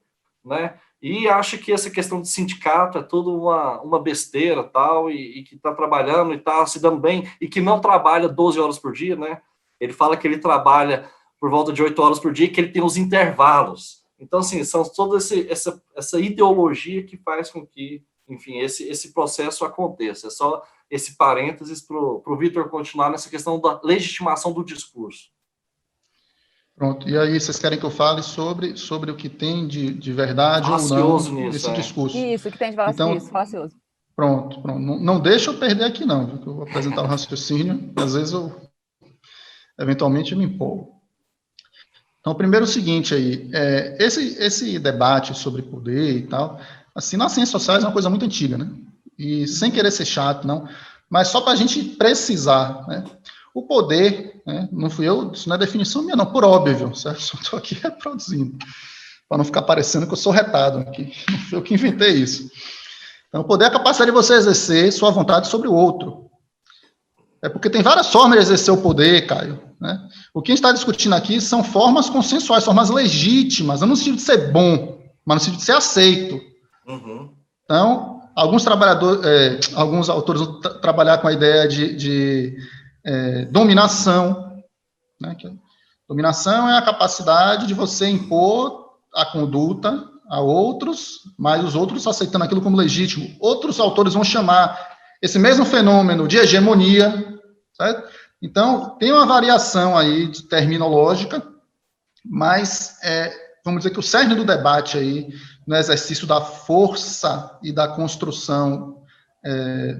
né? E acha que essa questão de sindicato é tudo uma besteira, tal, e que está trabalhando e está se dando bem, e que não trabalha 12 horas por dia, né? Ele fala que ele trabalha por volta de 8 horas por dia, que ele tem os intervalos. Então, assim, são toda essa ideologia que faz com que, enfim, esse processo aconteça. É só esse parênteses para o Vitor continuar nessa questão da legitimação do discurso. Pronto, e aí vocês querem que eu fale sobre o que tem de verdade Falacioso ou não nisso, nesse discurso? Isso, que tem de falar Então, isso, falacioso. Pronto. Não deixa eu perder aqui, não, viu, que eu vou apresentar o raciocínio, e às vezes eu, eventualmente, me empolgo. Então, primeiro o seguinte aí, esse debate sobre poder e tal, assim, nas ciências sociais é uma coisa muito antiga, né? E sem querer ser chato, não, mas só para a gente precisar, né? O poder, né, não fui eu, isso não é definição minha, não, por óbvio, certo? Só estou aqui reproduzindo, para não ficar parecendo que eu sou retado aqui, não fui eu que inventei isso. Então, o poder é a capacidade de você exercer sua vontade sobre o outro. É porque tem várias formas de exercer o poder, Caio, né? O que a gente está discutindo aqui são formas consensuais, formas legítimas, não no sentido de ser bom, mas no sentido de ser aceito. Uhum. Então, alguns autores vão trabalhar com a ideia de dominação, né? Dominação é a capacidade de você impor a conduta a outros, mas os outros aceitando aquilo como legítimo. Outros autores vão chamar esse mesmo fenômeno de hegemonia, certo? Então, tem uma variação aí terminológica, mas vamos dizer que o cerne do debate aí, no exercício da força e da construção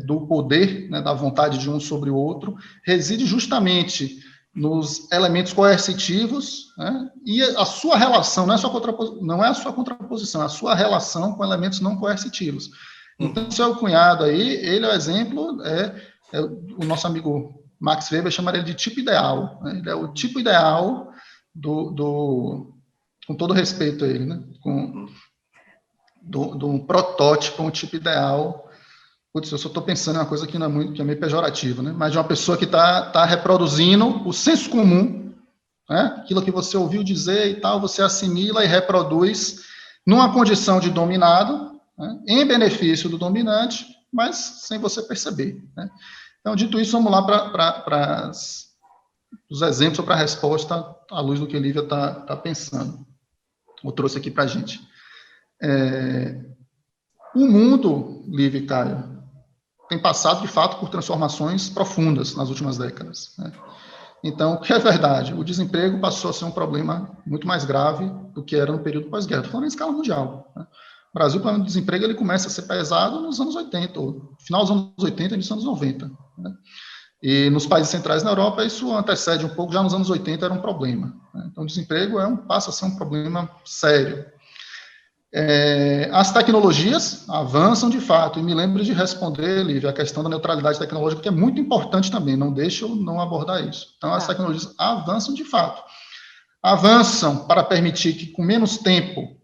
do poder, né, da vontade de um sobre o outro, reside justamente nos elementos coercitivos, né, e a sua relação, não é a sua contraposição, é a sua relação com elementos não coercitivos. Então, seu cunhado aí, ele é o exemplo, o nosso amigo Max Weber chamaria ele de tipo ideal, né? Ele é o tipo ideal com todo respeito a ele, né? Do protótipo, um tipo ideal. Putz, eu só estou pensando em uma coisa que não é muito, que é meio pejorativa, né? Mas de uma pessoa que está reproduzindo o senso comum, né? Aquilo que você ouviu dizer e tal, você assimila e reproduz numa condição de dominado, né? Em benefício do dominante, mas sem você perceber, né? Então, dito isso, vamos lá para os exemplos ou para a resposta à luz do que a Lívia está pensando, ou trouxe aqui para a gente. O mundo, Lívia e Caio, tem passado, de fato, por transformações profundas nas últimas décadas, né? Então, o que é verdade? O desemprego passou a ser um problema muito mais grave do que era no período pós-guerra. Estou falando em escala mundial, né? O Brasil, o problema do desemprego, ele começa a ser pesado nos anos 80, ou final dos anos 80 e início dos anos 90, né? E nos países centrais na Europa, isso antecede um pouco, já nos anos 80 era um problema, né? Então, o desemprego passa a ser um problema sério. As tecnologias avançam de fato, e me lembro de responder, Lívia, a questão da neutralidade tecnológica, que é muito importante também, não deixa eu não abordar isso. Então, as tecnologias avançam de fato. Avançam para permitir que, com menos tempo,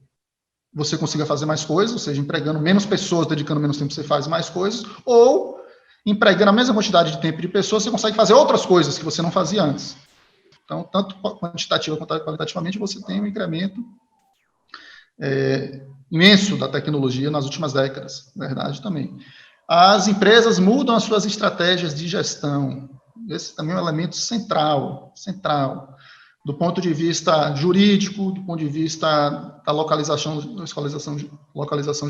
você consiga fazer mais coisas, ou seja, empregando menos pessoas, dedicando menos tempo, você faz mais coisas, ou empregando a mesma quantidade de tempo de pessoas, você consegue fazer outras coisas que você não fazia antes. Então, tanto quantitativa quanto qualitativamente, você tem um incremento imenso da tecnologia nas últimas décadas, verdade também. As empresas mudam as suas estratégias de gestão. Esse também é um elemento central, do ponto de vista jurídico, do ponto de vista da localização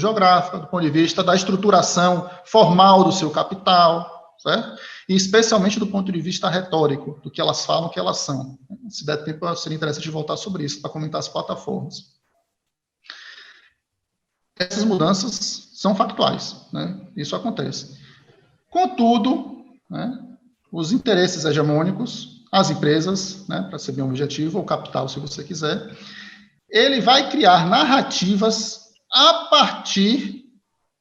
geográfica, do ponto de vista da estruturação formal do seu capital, certo? E especialmente do ponto de vista retórico, do que elas falam, o que elas são. Se der tempo, seria interessante voltar sobre isso, para comentar as plataformas. Essas mudanças são factuais, né? Isso acontece. Contudo, né, os interesses hegemônicos, as empresas, né, para ser bem objetivo, ou capital, se você quiser, ele vai criar narrativas a partir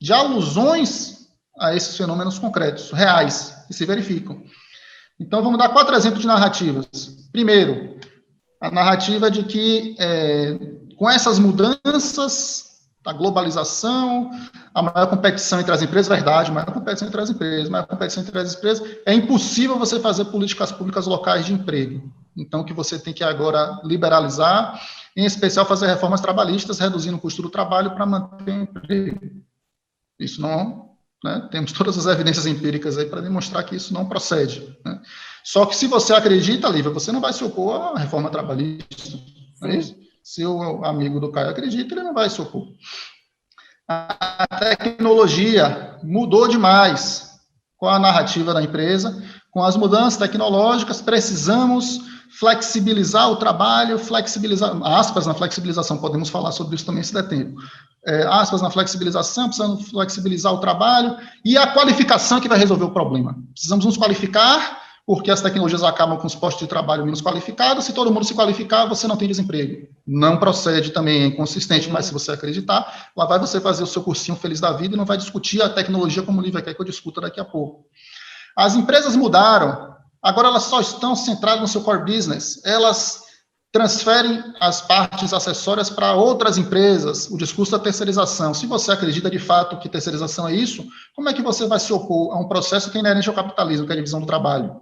de alusões a esses fenômenos concretos, reais, que se verificam. Então, vamos dar 4 exemplos de narrativas. Primeiro, a narrativa de que, com essas mudanças, a globalização, a maior competição entre as empresas, verdade, maior competição entre as empresas, é impossível você fazer políticas públicas locais de emprego. Então, que você tem que agora liberalizar, em especial fazer reformas trabalhistas, reduzindo o custo do trabalho para manter o emprego. Isso não, né, temos todas as evidências empíricas aí para demonstrar que isso não procede, né? Só que se você acredita, Lívia, você não vai se opor à reforma trabalhista, não é isso? Se o amigo do Caio acredita, ele não vai se opor. A tecnologia mudou demais com a narrativa da empresa. Com as mudanças tecnológicas, precisamos flexibilizar o trabalho, flexibilizar, aspas na flexibilização, podemos falar sobre isso também se der tempo. Aspas na flexibilização, precisamos flexibilizar o trabalho, e a qualificação que vai resolver o problema. Precisamos nos qualificar, porque as tecnologias acabam com os postos de trabalho menos qualificados. Se todo mundo se qualificar, você não tem desemprego. Não procede também, é inconsistente, mas se você acreditar, lá vai você fazer o seu cursinho feliz da vida e não vai discutir a tecnologia como o Lívia quer que eu discuta daqui a pouco. As empresas mudaram, agora elas só estão centradas no seu core business, elas transferem as partes acessórias para outras empresas, o discurso da terceirização. Se você acredita de fato que terceirização é isso, como é que você vai se opor a um processo que é inerente ao capitalismo, que é a divisão do trabalho?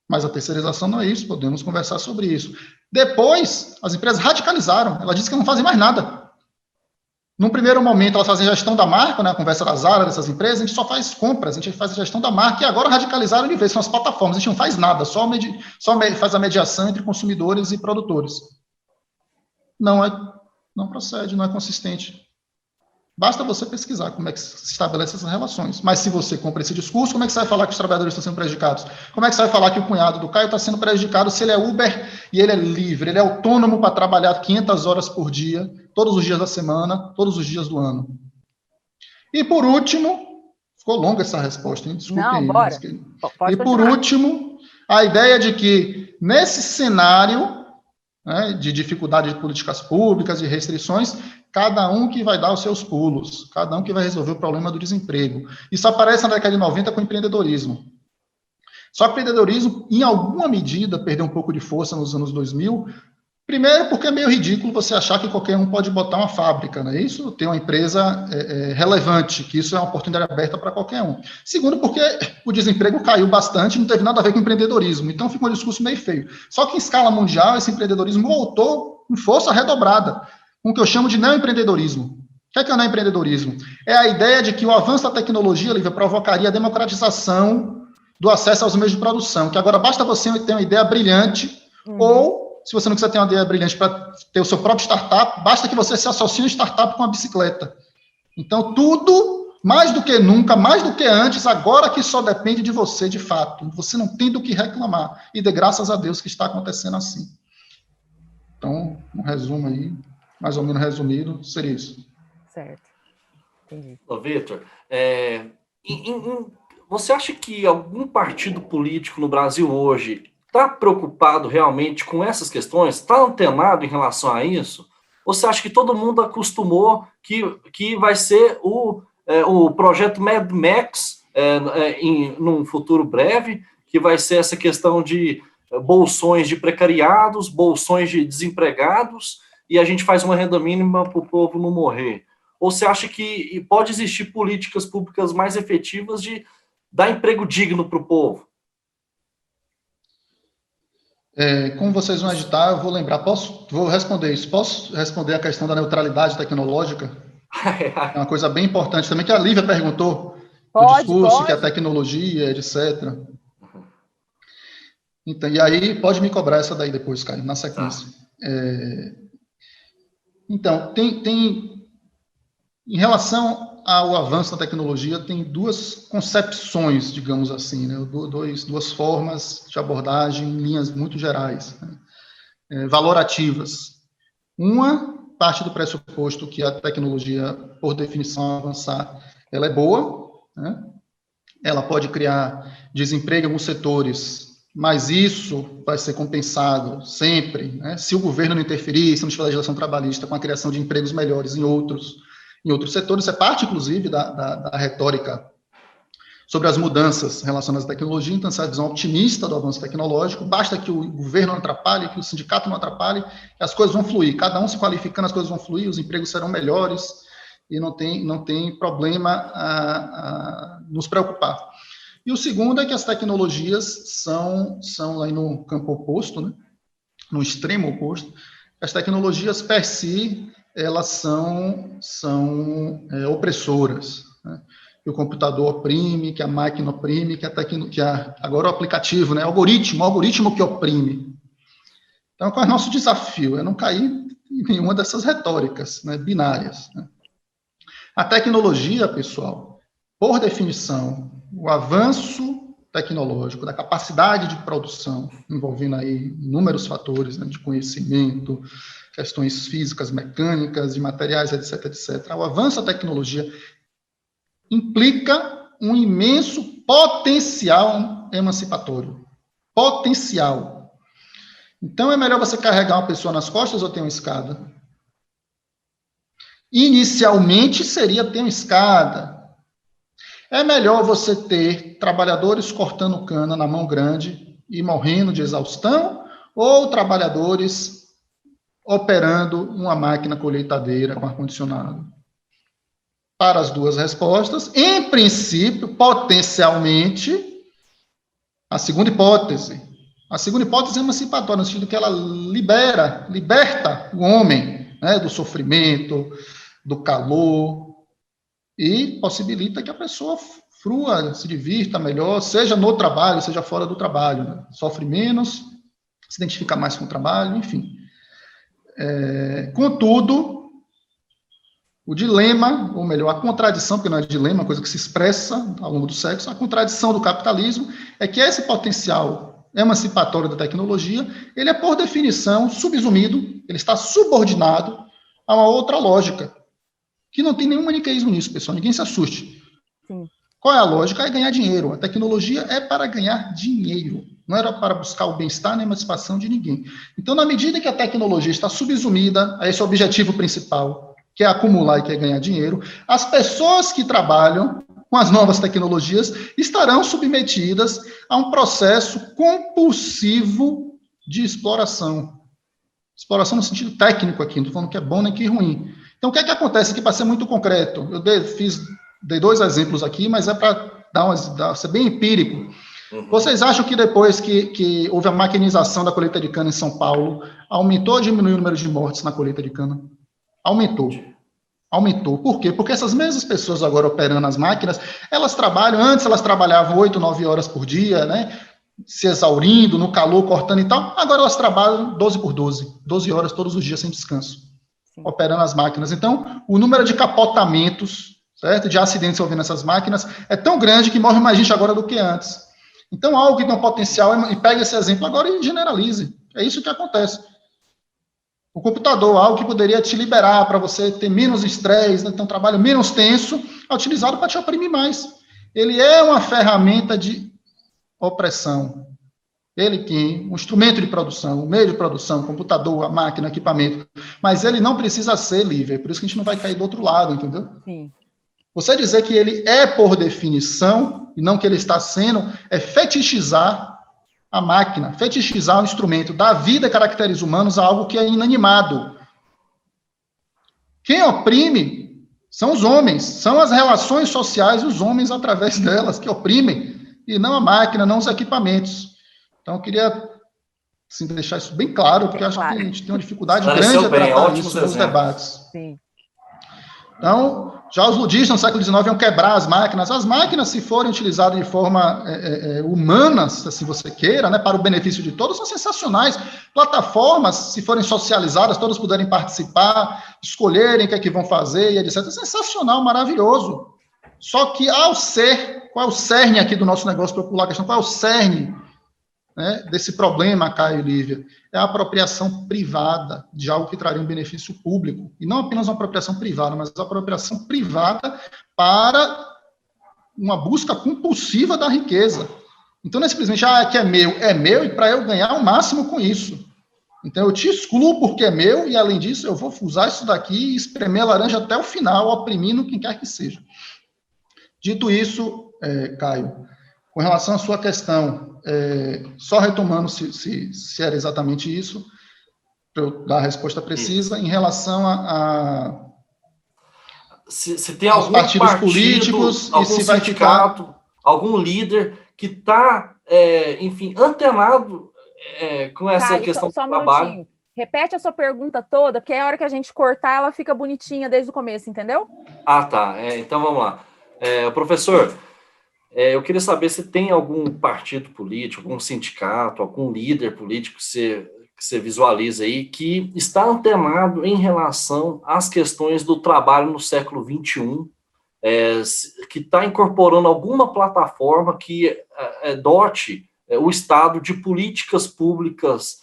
Mas a terceirização não é isso, podemos conversar sobre isso. Depois, as empresas radicalizaram, elas dizem que não fazem mais nada. Num primeiro momento, elas fazem gestão da marca, né, a conversa das áreas dessas empresas, a gente só faz compras, a gente faz a gestão da marca, e agora radicalizaram de vez, são as plataformas, a gente não faz nada, só faz a mediação entre consumidores e produtores. Não procede, não é consistente. Basta você pesquisar como é que se estabelece essas relações. Mas se você compra esse discurso, como é que você vai falar que os trabalhadores estão sendo prejudicados? Como é que você vai falar que o cunhado do Caio está sendo prejudicado se ele é Uber e ele é livre, ele é autônomo para trabalhar 500 horas por dia, todos os dias da semana, todos os dias do ano? E por último, ficou longa essa resposta, hein? Desculpe aí. Bora. E por último, a ideia de que nesse cenário, né, de dificuldade de políticas públicas, de restrições, cada um que vai dar os seus pulos, cada um que vai resolver o problema do desemprego. Isso aparece na década de 90 com o empreendedorismo. Só que o empreendedorismo, em alguma medida, perdeu um pouco de força nos anos 2000, primeiro porque é meio ridículo você achar que qualquer um pode botar uma fábrica, não é isso? Ter uma empresa relevante, que isso é uma oportunidade aberta para qualquer um. Segundo, porque o desemprego caiu bastante, não teve nada a ver com empreendedorismo, então fica um discurso meio feio. Só que em escala mundial, esse empreendedorismo voltou com força redobrada, com o que eu chamo de neoempreendedorismo. O que é o neoempreendedorismo? É a ideia de que o avanço da tecnologia, Lívia, provocaria a democratização do acesso aos meios de produção, que agora basta você ter uma ideia brilhante, ou, se você não quiser ter uma ideia brilhante para ter o seu próprio startup, basta que você se associe a uma startup com uma bicicleta. Então, tudo, mais do que nunca, mais do que antes, agora que só depende de você, de fato. Você não tem do que reclamar. E de graças a Deus que está acontecendo assim. Então, um resumo aí, mais ou menos resumido, seria isso. Certo. Entendi. Ô, Vitor, você acha que algum partido político no Brasil hoje está preocupado realmente com essas questões? Está antenado em relação a isso? Ou você acha que todo mundo acostumou que vai ser o projeto Mad Max num futuro breve, que vai ser essa questão de bolsões de precariados, bolsões de desempregados, e a gente faz uma renda mínima para o povo não morrer? Ou você acha que pode existir políticas públicas mais efetivas de dar emprego digno para o povo? Como vocês vão editar, eu vou lembrar, vou responder isso. Posso responder a questão da neutralidade tecnológica? É uma coisa bem importante também, que a Lívia perguntou, o discurso, que a tecnologia, etc. Então, e aí, pode me cobrar essa daí depois, Caio, na sequência. Então, em relação ao avanço da tecnologia, tem duas concepções, digamos assim, né? Duas formas de abordagem em linhas muito gerais, né? Valorativas. Uma parte do pressuposto que a tecnologia, por definição, avançar, ela é boa, né? Ela pode criar desemprego em alguns setores, mas isso vai ser compensado sempre, né? Se o governo não interferir, se não tiver legislação trabalhista, com a criação de empregos melhores em outros setores. Isso é parte, inclusive, da retórica sobre as mudanças relacionadas à tecnologia. Então, essa visão otimista do avanço tecnológico, basta que o governo não atrapalhe, que o sindicato não atrapalhe, que as coisas vão fluir. Cada um se qualificando, as coisas vão fluir, os empregos serão melhores, e não tem problema a nos preocupar. E o segundo é que as tecnologias são lá no campo oposto, né? No extremo oposto. As tecnologias, per si, elas são opressoras, né? Que o computador oprime, que a máquina oprime, agora o aplicativo, né? O algoritmo que oprime. Então, qual é o nosso desafio? É não cair em nenhuma dessas retóricas, né, binárias, né? A tecnologia, pessoal, por definição, o avanço tecnológico, da capacidade de produção, envolvendo aí inúmeros fatores, né, de conhecimento, questões físicas, mecânicas, de materiais, etc., etc. O avanço da tecnologia implica um imenso potencial emancipatório. Potencial. Então, é melhor você carregar uma pessoa nas costas ou ter uma escada? Inicialmente, seria ter uma escada. É melhor você ter trabalhadores cortando cana na mão grande e morrendo de exaustão, ou trabalhadores operando uma máquina colheitadeira com ar-condicionado? Para as duas respostas, em princípio, potencialmente, a segunda hipótese é emancipatória, no sentido que ela liberta o homem, né, do sofrimento, do calor, e possibilita que a pessoa frua, se divirta melhor, seja no trabalho, seja fora do trabalho, né? Sofre menos, se identifica mais com o trabalho, enfim. Contudo, o dilema, ou melhor, a contradição, porque não é dilema, é uma coisa que se expressa ao longo do século, a contradição do capitalismo é que esse potencial emancipatório da tecnologia, ele é, por definição, subsumido, ele está subordinado a uma outra lógica, que não tem nenhum maniqueísmo nisso, pessoal, ninguém se assuste. Sim. Qual é a lógica? É ganhar dinheiro. A tecnologia é para ganhar dinheiro, não era para buscar o bem-estar nem a emancipação de ninguém. Então, na medida que a tecnologia está subsumida a esse objetivo principal, que é acumular e que é ganhar dinheiro, as pessoas que trabalham com as novas tecnologias estarão submetidas a um processo compulsivo de exploração. Exploração no sentido técnico aqui, não estou falando que é bom nem que é ruim. Então, o que é que acontece aqui, para ser muito concreto? Eu dei 2 exemplos aqui, mas é para ser bem empírico. Vocês acham que depois que houve a maquinização da colheita de cana em São Paulo, aumentou ou diminuiu o número de mortes na colheita de cana? Aumentou. Aumentou. Por quê? Porque essas mesmas pessoas agora operando as máquinas, antes elas trabalhavam 8, 9 horas por dia, né? Se exaurindo, no calor, cortando e tal. Agora elas trabalham 12 por 12 horas todos os dias sem descanso. Sim. Operando as máquinas. Então, o número de capotamentos, certo? De acidentes envolvendo essas máquinas é tão grande que morre mais gente agora do que antes. Então, algo que tem um potencial, e pega esse exemplo agora e generalize. É isso que acontece. O computador, algo que poderia te liberar para você ter menos estresse, né, ter um trabalho menos tenso, é utilizado para te oprimir mais. Ele é uma ferramenta de opressão. Ele tem um instrumento de produção, um meio de produção, computador, a máquina, equipamento, mas ele não precisa ser livre, por isso que a gente não vai cair do outro lado, entendeu? Sim. Você dizer que ele é por definição, e não que ele está sendo, é fetichizar a máquina, fetichizar o instrumento, dar vida e caracteres humanos a algo que é inanimado. Quem oprime são os homens, são as relações sociais, os homens através delas que oprimem, e não a máquina, não os equipamentos. Então, eu queria assim, deixar isso bem claro, porque acho que a gente tem uma dificuldade grande a tratar isso nos debates. Sim. Então, já os ludistas no século XIX iam quebrar as máquinas. As máquinas, se forem utilizadas de forma humana, se assim você queira, né, para o benefício de todos, são sensacionais. Plataformas, se forem socializadas, todos puderem participar, escolherem o que é que vão fazer, e etc. É sensacional, maravilhoso. Só que qual é o cerne aqui do nosso negócio popular? A questão, qual é o cerne, né, desse problema, Caio e Lívia? É a apropriação privada de algo que traria um benefício público. E não apenas uma apropriação privada, mas a apropriação privada para uma busca compulsiva da riqueza. Então, não é simplesmente, que é meu, e para eu ganhar o máximo com isso. Então, eu te excluo porque é meu, e além disso, eu vou usar isso daqui e espremer a laranja até o final, oprimindo quem quer que seja. Dito isso, Caio, com relação à sua questão, só retomando se era exatamente isso, para eu dar a resposta precisa, em relação se tem algum partidos políticos, algum se vai sindicato, algum líder que está, enfim, antenado com essa Caio, questão só do trabalho. Repete a sua pergunta toda, porque a hora que a gente cortar, ela fica bonitinha desde o começo, entendeu? Ah, tá. Então, vamos lá. Professor, eu queria saber se tem algum partido político, algum sindicato, algum líder político que você visualiza aí que está antenado em relação às questões do trabalho no século XXI que está incorporando alguma plataforma que dote o Estado de políticas públicas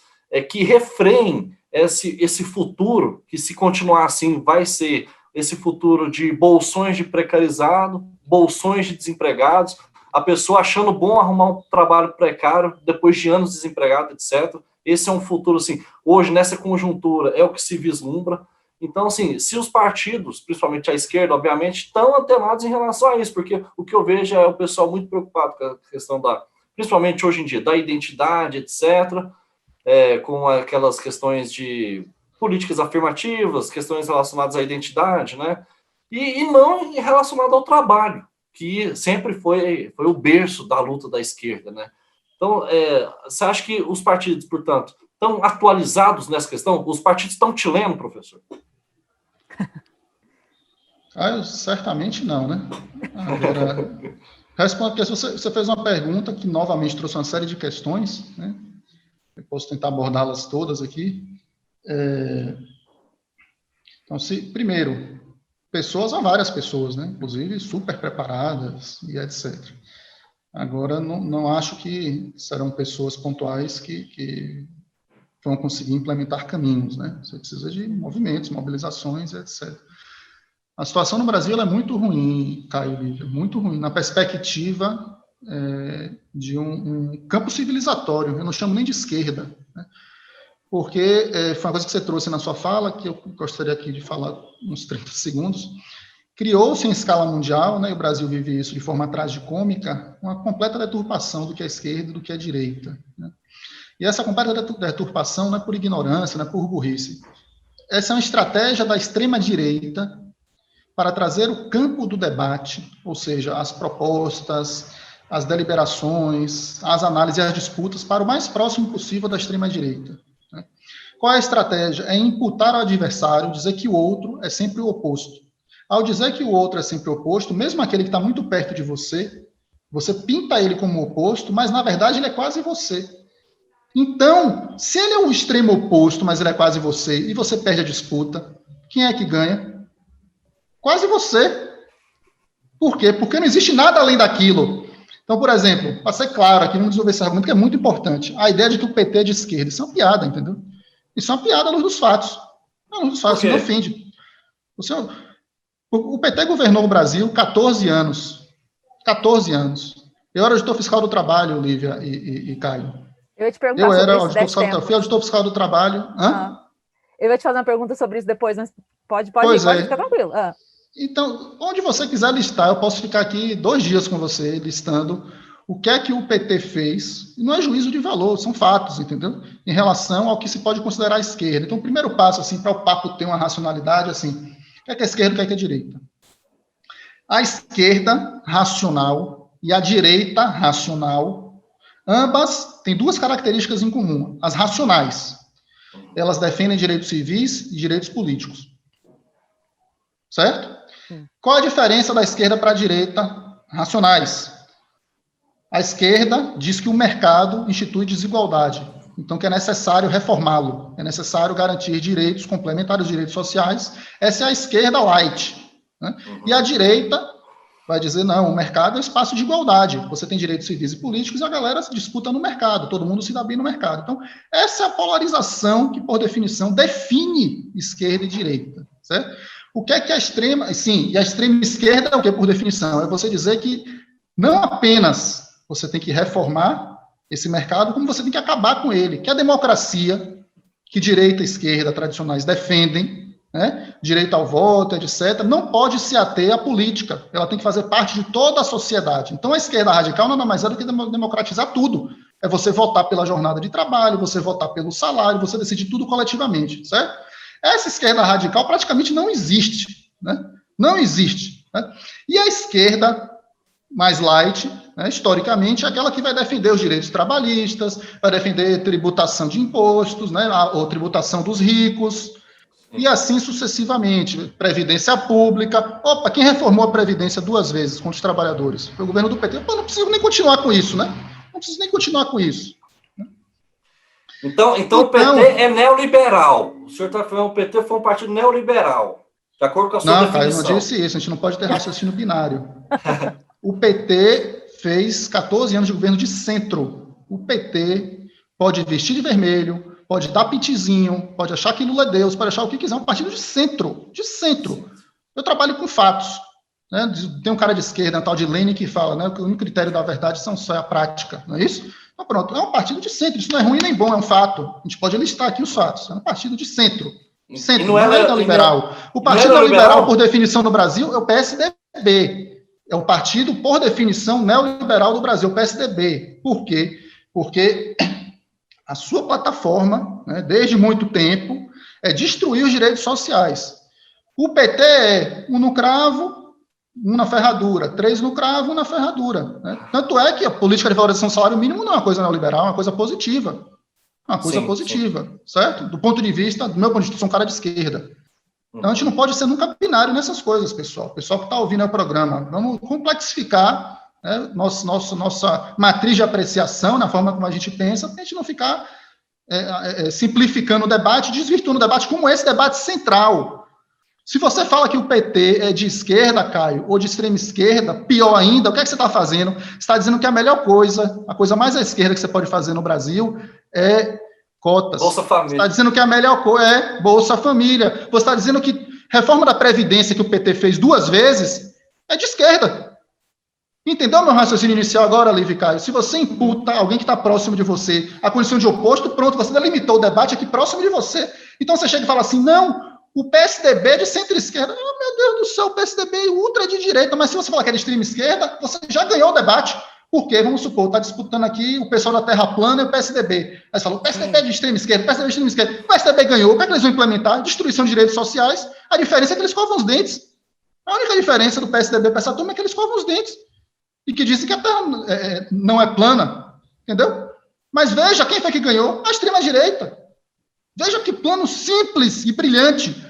que refreiem esse futuro, que se continuar assim vai ser esse futuro de bolsões de precarizado, bolsões de desempregados, a pessoa achando bom arrumar um trabalho precário depois de anos desempregado, etc. Esse é um futuro, assim, hoje, nessa conjuntura, é o que se vislumbra. Então, assim, se os partidos, principalmente a esquerda, obviamente, estão antenados em relação a isso, porque o que eu vejo é o pessoal muito preocupado com a questão principalmente hoje em dia, da identidade, etc., com aquelas questões de políticas afirmativas, questões relacionadas à identidade, né? E não relacionado ao trabalho, que sempre foi o berço da luta da esquerda, né? Então, você acha que os partidos, portanto, estão atualizados nessa questão? Os partidos estão te lendo, professor? Certamente não, né? Agora, respondo, porque você fez uma pergunta que novamente trouxe uma série de questões, né? Eu posso tentar abordá-las todas aqui. Então, primeiro, há várias pessoas, né? Inclusive super preparadas e etc. Agora, não acho que serão pessoas pontuais que vão conseguir implementar caminhos, né? Você precisa de movimentos, mobilizações, etc. A situação no Brasil é muito ruim, Caio Lívia, muito ruim, na perspectiva de um campo civilizatório. Eu não chamo nem de esquerda, né? Porque foi uma coisa que você trouxe na sua fala, que eu gostaria aqui de falar uns 30 segundos. Criou-se em escala mundial, né, e o Brasil vive isso de forma tragicômica, uma completa deturpação do que é esquerda e do que é direita, né? E essa completa deturpação não é por ignorância, não é por burrice. Essa é uma estratégia da extrema-direita para trazer o campo do debate, ou seja, as propostas, as deliberações, as análises e as disputas para o mais próximo possível da extrema-direita, né? Qual é a estratégia? É imputar ao adversário, dizer que o outro é sempre o oposto. Ao dizer que o outro é sempre o oposto, mesmo aquele que está muito perto de você, você pinta ele como oposto, mas na verdade ele é quase você. Então, se ele é o extremo oposto, mas ele é quase você, e você perde a disputa, quem é que ganha? Quase você. Por quê? Porque não existe nada além daquilo. Então, por exemplo, para ser claro aqui, vamos desenvolver esse argumento que é muito importante. A ideia de que o PT é de esquerda, isso é uma piada, entendeu? Isso é uma piada à luz dos fatos. À luz dos fatos, isso não ofende. O PT governou o Brasil 14 anos. 14 anos. Eu era auditor fiscal do trabalho, Lívia e Caio. Eu ia te perguntar eu sobre era isso, fui auditor fiscal do trabalho. Eu ia te fazer uma pergunta sobre isso depois, mas pode ficar tranquilo. Então, onde você quiser listar, eu posso ficar aqui 2 dias com você, listando o que é que o PT fez, e não é juízo de valor, são fatos, entendeu? Em relação ao que se pode considerar a esquerda. Então, o primeiro passo, assim, para o papo ter uma racionalidade, assim, o que é a esquerda, o que é a direita? A esquerda racional e a direita racional, ambas têm 2 características em comum. As racionais, elas defendem direitos civis e direitos políticos. Certo? Qual a diferença da esquerda para a direita racionais? A esquerda diz que o mercado institui desigualdade, então que é necessário reformá-lo, é necessário garantir direitos complementares, direitos sociais. Essa é a esquerda light, né? E a direita vai dizer, não, o mercado é espaço de igualdade, você tem direitos civis e políticos e a galera se disputa no mercado, todo mundo se dá bem no mercado. Então, essa é a polarização que, por definição, define esquerda e direita, certo? O que é a extrema... Sim, e a extrema esquerda é o que, por definição? É você dizer que não apenas você tem que reformar esse mercado, como você tem que acabar com ele, que a democracia, que direita e esquerda tradicionais defendem, né, direito ao voto, etc., não pode se ater à política, ela tem que fazer parte de toda a sociedade. Então, a esquerda radical nada mais é do que democratizar tudo. É você votar pela jornada de trabalho, você votar pelo salário, você decidir tudo coletivamente, certo? Essa esquerda radical praticamente não existe, né? Não existe, né? E a esquerda mais light, né, historicamente, é aquela que vai defender os direitos trabalhistas, vai defender tributação de impostos, né, ou tributação dos ricos, e assim sucessivamente. Previdência pública. Opa, quem reformou a Previdência 2 vezes contra os trabalhadores? Foi o governo do PT. Pô, não preciso nem continuar com isso, né? Não preciso nem continuar com isso. Então o PT é neoliberal. O senhor está falando que o PT foi um partido neoliberal. De acordo com a sua definição. Caio, não disse isso, a gente não pode ter raciocínio binário. O PT fez 14 anos de governo de centro. O PT pode vestir de vermelho, pode dar pitizinho, pode achar que Lula é Deus, pode achar o que quiser, um partido de centro, Eu trabalho com fatos. Né? Tem um cara de esquerda, um tal de Lênin, que fala, né, que o único critério da verdade só é a prática, não é isso? Então, pronto, é um partido de centro, isso não é ruim nem bom, é um fato. A gente pode listar aqui os fatos, é um partido de centro. Centro, não é neoliberal. O partido neoliberal, por definição no Brasil, é o PSDB. É o partido, por definição, neoliberal do Brasil, o PSDB. Por quê? Porque a sua plataforma, né, desde muito tempo, é destruir os direitos sociais. O PT é um no cravo, um na ferradura, 3 no cravo, um na ferradura. Né? Tanto é que a política de valorização do salário mínimo não é uma coisa neoliberal, é uma coisa positiva. Uma coisa positiva, certo? Do meu ponto de vista, sou um cara de esquerda. Então, a gente não pode ser nunca binário nessas coisas, pessoal. Pessoal que está ouvindo o programa, vamos complexificar, né, nossa matriz de apreciação, na forma como a gente pensa, para a gente não ficar simplificando o debate, desvirtuando o debate, como esse debate central. Se você fala que o PT é de esquerda, Caio, ou de extrema esquerda, pior ainda, o que é que você está fazendo? Você está dizendo que a melhor coisa, a coisa mais à esquerda que você pode fazer no Brasil é cotas. Bolsa Família. Você está dizendo que a melhor coisa é Bolsa Família. Você está dizendo que reforma da Previdência que o PT fez 2 vezes é de esquerda. Entendeu meu raciocínio inicial agora, Lívia e Caio? Se você imputa alguém que está próximo de você a condição de oposto, pronto, você delimitou o debate aqui próximo de você. Então você chega e fala assim, não, o PSDB é de centro-esquerda. Oh, meu Deus do céu, o PSDB é ultra de direita, mas se você falar que é de extrema-esquerda, você já ganhou o debate. Porque, vamos supor, está disputando aqui o pessoal da Terra Plana e o PSDB. Aí você fala, o PSDB é de extrema-esquerda, o PSDB é de extrema-esquerda. O PSDB ganhou, o que é que eles vão implementar? Destruição de direitos sociais. A diferença é que eles escovam os dentes. A única diferença do PSDB para essa turma é que eles escovam os dentes. E que dizem que a Terra não é plana. Entendeu? Mas veja quem foi que ganhou. A extrema-direita. Veja que plano simples e brilhante.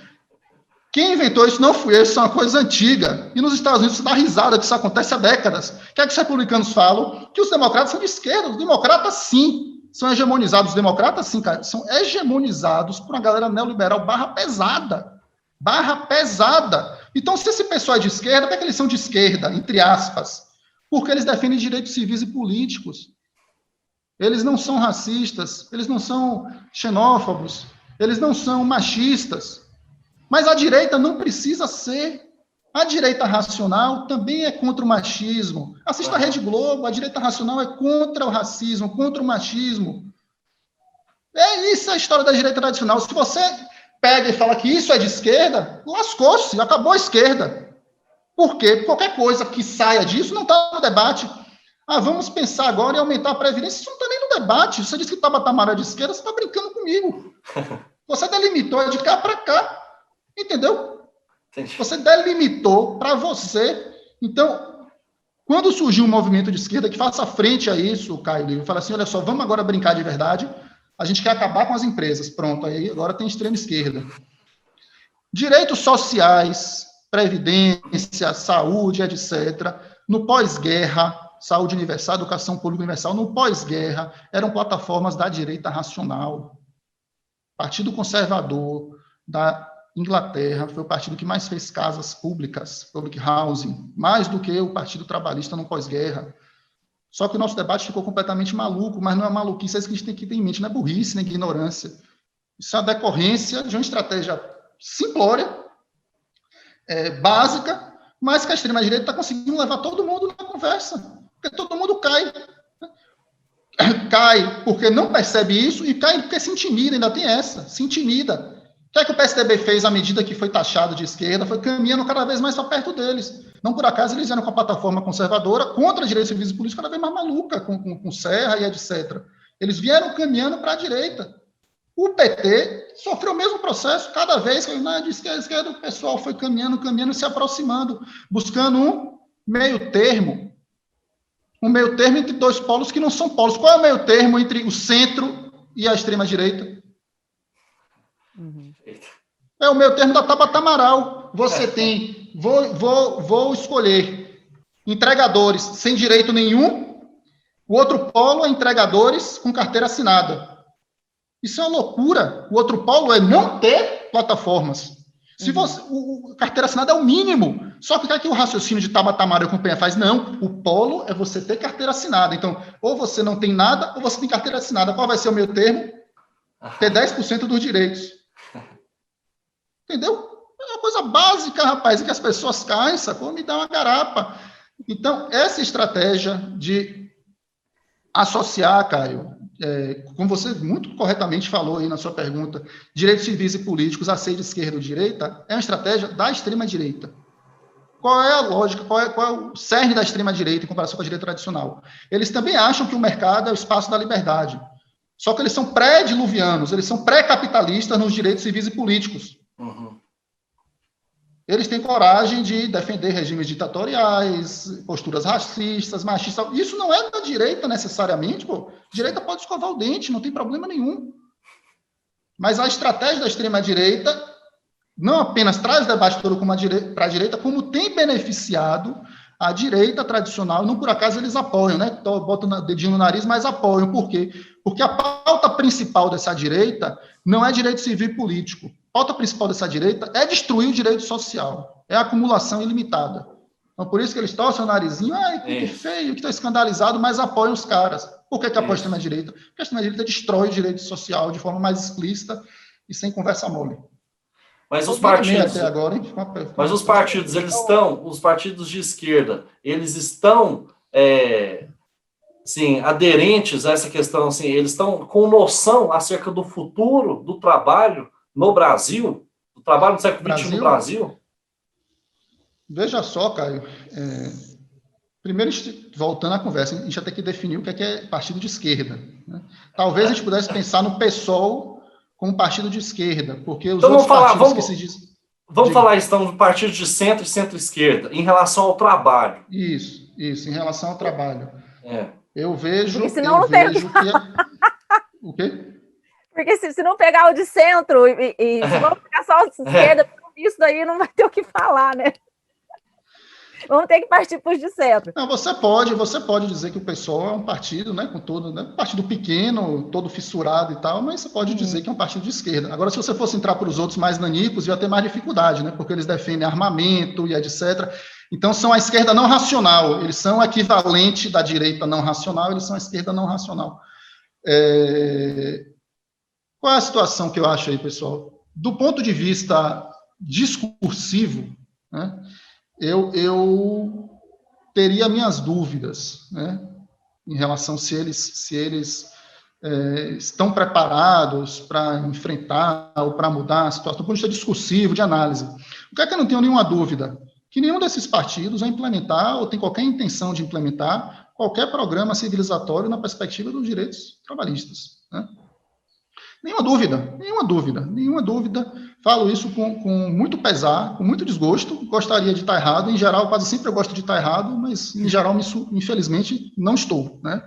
Quem inventou isso não fui eu, isso é uma coisa antiga. E nos Estados Unidos, você dá risada que isso acontece há décadas. O que é que os republicanos falam? Que os democratas são de esquerda. Os democratas, sim, são hegemonizados. Os democratas, sim, cara, são hegemonizados por uma galera neoliberal barra pesada. Barra pesada. Então, se esse pessoal é de esquerda, por que é que eles são de esquerda, entre aspas? Porque eles defendem direitos civis e políticos. Eles não são racistas, eles não são xenófobos, eles não são machistas. Mas a direita não precisa ser. A direita racional também é contra o machismo. Assista a Rede Globo, a direita racional é contra o racismo, contra o machismo. É isso a história da direita tradicional. Se você pega e fala que isso é de esquerda, lascou-se, acabou a esquerda. Por quê? Qualquer coisa que saia disso não está no debate. Ah, vamos pensar agora em aumentar a previdência. Isso não está nem no debate. Você disse que Tabata Amaral é de esquerda, você está brincando comigo. Você delimitou é de cá para cá. Entendeu? Entendi. Você delimitou para você. Então, quando surgiu um movimento de esquerda que faça frente a isso, Caio, fala assim, olha só, vamos agora brincar de verdade, a gente quer acabar com as empresas. Pronto, aí agora tem extrema esquerda. Direitos sociais, previdência, saúde, etc. No pós-guerra, saúde universal, educação pública universal, no pós-guerra, eram plataformas da direita racional. Partido Conservador da Inglaterra foi o partido que mais fez casas públicas, public housing, mais do que o Partido Trabalhista no pós-guerra. Só que o nosso debate ficou completamente maluco, mas não é maluquice, é isso que a gente tem que ter em mente, não é burrice, nem ignorância. Isso é a decorrência de uma estratégia simplória, básica, mas que a extrema-direita está conseguindo levar todo mundo na conversa, porque todo mundo cai. Cai porque não percebe isso e cai porque se intimida, ainda tem essa, se intimida. O que é que o PSDB fez à medida que foi taxado de esquerda? Foi caminhando cada vez mais para perto deles. Não por acaso eles vieram com a plataforma conservadora contra direitos civis e políticos cada vez mais maluca, com Serra e etc. Eles vieram caminhando para a direita. O PT sofreu o mesmo processo, cada vez que de esquerda o pessoal foi caminhando, se aproximando, buscando um meio termo. Um meio termo entre 2 polos que não são polos. Qual é o meio termo entre o centro e a extrema-direita? É o meio termo da Tabata Amaral. Você tem, vou escolher entregadores sem direito nenhum, o outro polo é entregadores com carteira assinada. Isso é uma loucura. O outro polo é não ter plataformas. Se você, carteira assinada é o mínimo. Só que aqui o raciocínio de Tabata Amaral e companhia faz, não, o polo é você ter carteira assinada. Então, ou você não tem nada, ou você tem carteira assinada. Qual vai ser o meio termo? Ter 10% dos direitos. Entendeu? É uma coisa básica, rapaz, em que as pessoas caem, sacou? Me dá uma garapa. Então, essa estratégia de associar, Caio, como você muito corretamente falou aí na sua pergunta, direitos civis e políticos a ser de esquerda ou de direita, é uma estratégia da extrema-direita. Qual é a lógica, qual é o cerne da extrema-direita em comparação com a direita tradicional? Eles também acham que o mercado é o espaço da liberdade. Só que eles são pré-diluvianos, eles são pré-capitalistas nos direitos civis e políticos. Uhum. Eles têm coragem de defender regimes ditatoriais, posturas racistas, machistas. Isso não é da direita necessariamente, pô. A direita pode escovar o dente, não tem problema nenhum. Mas a estratégia da extrema-direita não apenas traz o debate todo para a direita, como tem beneficiado a direita tradicional, e não por acaso eles apoiam, né? Botam o dedinho no nariz, mas apoiam. Por quê? Porque a pauta principal dessa direita não é direito civil e político. A pauta principal dessa direita é destruir o direito social, é a acumulação ilimitada. Então, por isso que eles torcem o narizinho, que feio, que está escandalizado, mas apoiam os caras. Por que apoia a extrema-direita? Porque a extrema-direita destrói o direito social de forma mais explícita e sem conversa mole. Mas os partidos, até agora, os partidos de esquerda, eles estão aderentes a essa questão, assim, eles estão com noção acerca do futuro do trabalho no Brasil, do trabalho do século XX no Brasil? Veja só, Caio, primeiro, voltando à conversa, a gente já tem que definir o que é partido de esquerda, né? Talvez a gente pudesse pensar no PSOL como partido de esquerda, porque os outros partidos que se dizem... Vamos falar, então, do partido de centro e centro-esquerda, em relação ao trabalho. Isso, em relação ao trabalho. Eu vejo... Porque senão não tem... O quê? Porque se não pegar o de centro e se vamos pegar só o de esquerda, isso daí não vai ter o que falar, né? Vamos ter que partir para os de centro. Não, você pode dizer que o PSOL é um partido, né, com todo, né, um partido pequeno, todo fissurado e tal, mas você pode dizer que é um partido de esquerda. Agora, se você fosse entrar para os outros mais nanicos, ia ter mais dificuldade, né, porque eles defendem armamento e etc. Então, são a esquerda não racional, eles são o equivalente da direita não racional, eles são a esquerda não racional. Qual é a situação que eu acho aí, pessoal? Do ponto de vista discursivo, né, eu teria minhas dúvidas, né, em relação se eles estão preparados para enfrentar ou para mudar a situação, do ponto de vista discursivo, de análise. O que é que eu não tenho nenhuma dúvida? Que nenhum desses partidos vai implementar ou tem qualquer intenção de implementar qualquer programa civilizatório na perspectiva dos direitos trabalhistas, né? Nenhuma dúvida. Falo isso com muito pesar, com muito desgosto. Gostaria de estar errado. Em geral, quase sempre eu gosto de estar errado, mas, em geral, infelizmente, não estou, né?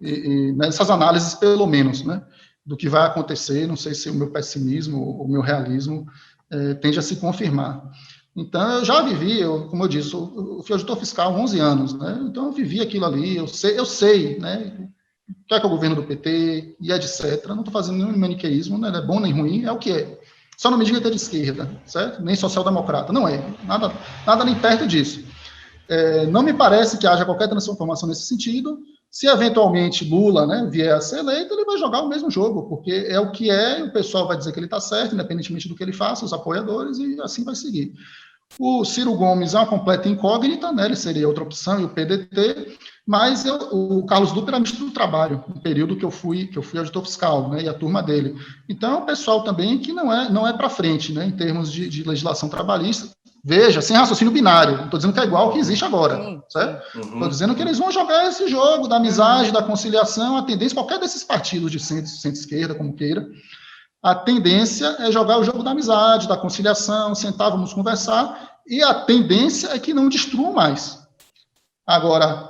E nessas análises, pelo menos, né, do que vai acontecer. Não sei se o meu pessimismo ou o meu realismo tende a se confirmar. Então, eu já vivi, como eu disse, eu fui auditor fiscal há 11 anos, né? Então, eu vivi aquilo ali, eu sei, né, o que é o governo do PT, e etc. Não estou fazendo nenhum maniqueísmo, né? Não é bom nem ruim, é o que é. Só não me diga que é de esquerda, certo? Nem social-democrata, não é. Nada nem perto disso. Não me parece que haja qualquer transformação nesse sentido. Se, eventualmente, Lula, né, vier a ser eleito, ele vai jogar o mesmo jogo, porque é o que é, e o pessoal vai dizer que ele está certo, independentemente do que ele faça, os apoiadores, e assim vai seguir. O Ciro Gomes é uma completa incógnita, né, ele seria outra opção, e o PDT, mas o Carlos Lupe era ministro do Trabalho, no período que eu fui auditor fiscal, né, e a turma dele. Então, é um pessoal também que não é para frente, né, em termos de legislação trabalhista. Veja, sem raciocínio binário, não estou dizendo que é igual ao que existe agora, certo? Estou dizendo que eles vão jogar esse jogo da amizade, da conciliação, a tendência, qualquer desses partidos de centro-esquerda, como queira, a tendência é jogar o jogo da amizade, da conciliação, sentar, vamos conversar, e a tendência é que não destruam mais. Agora,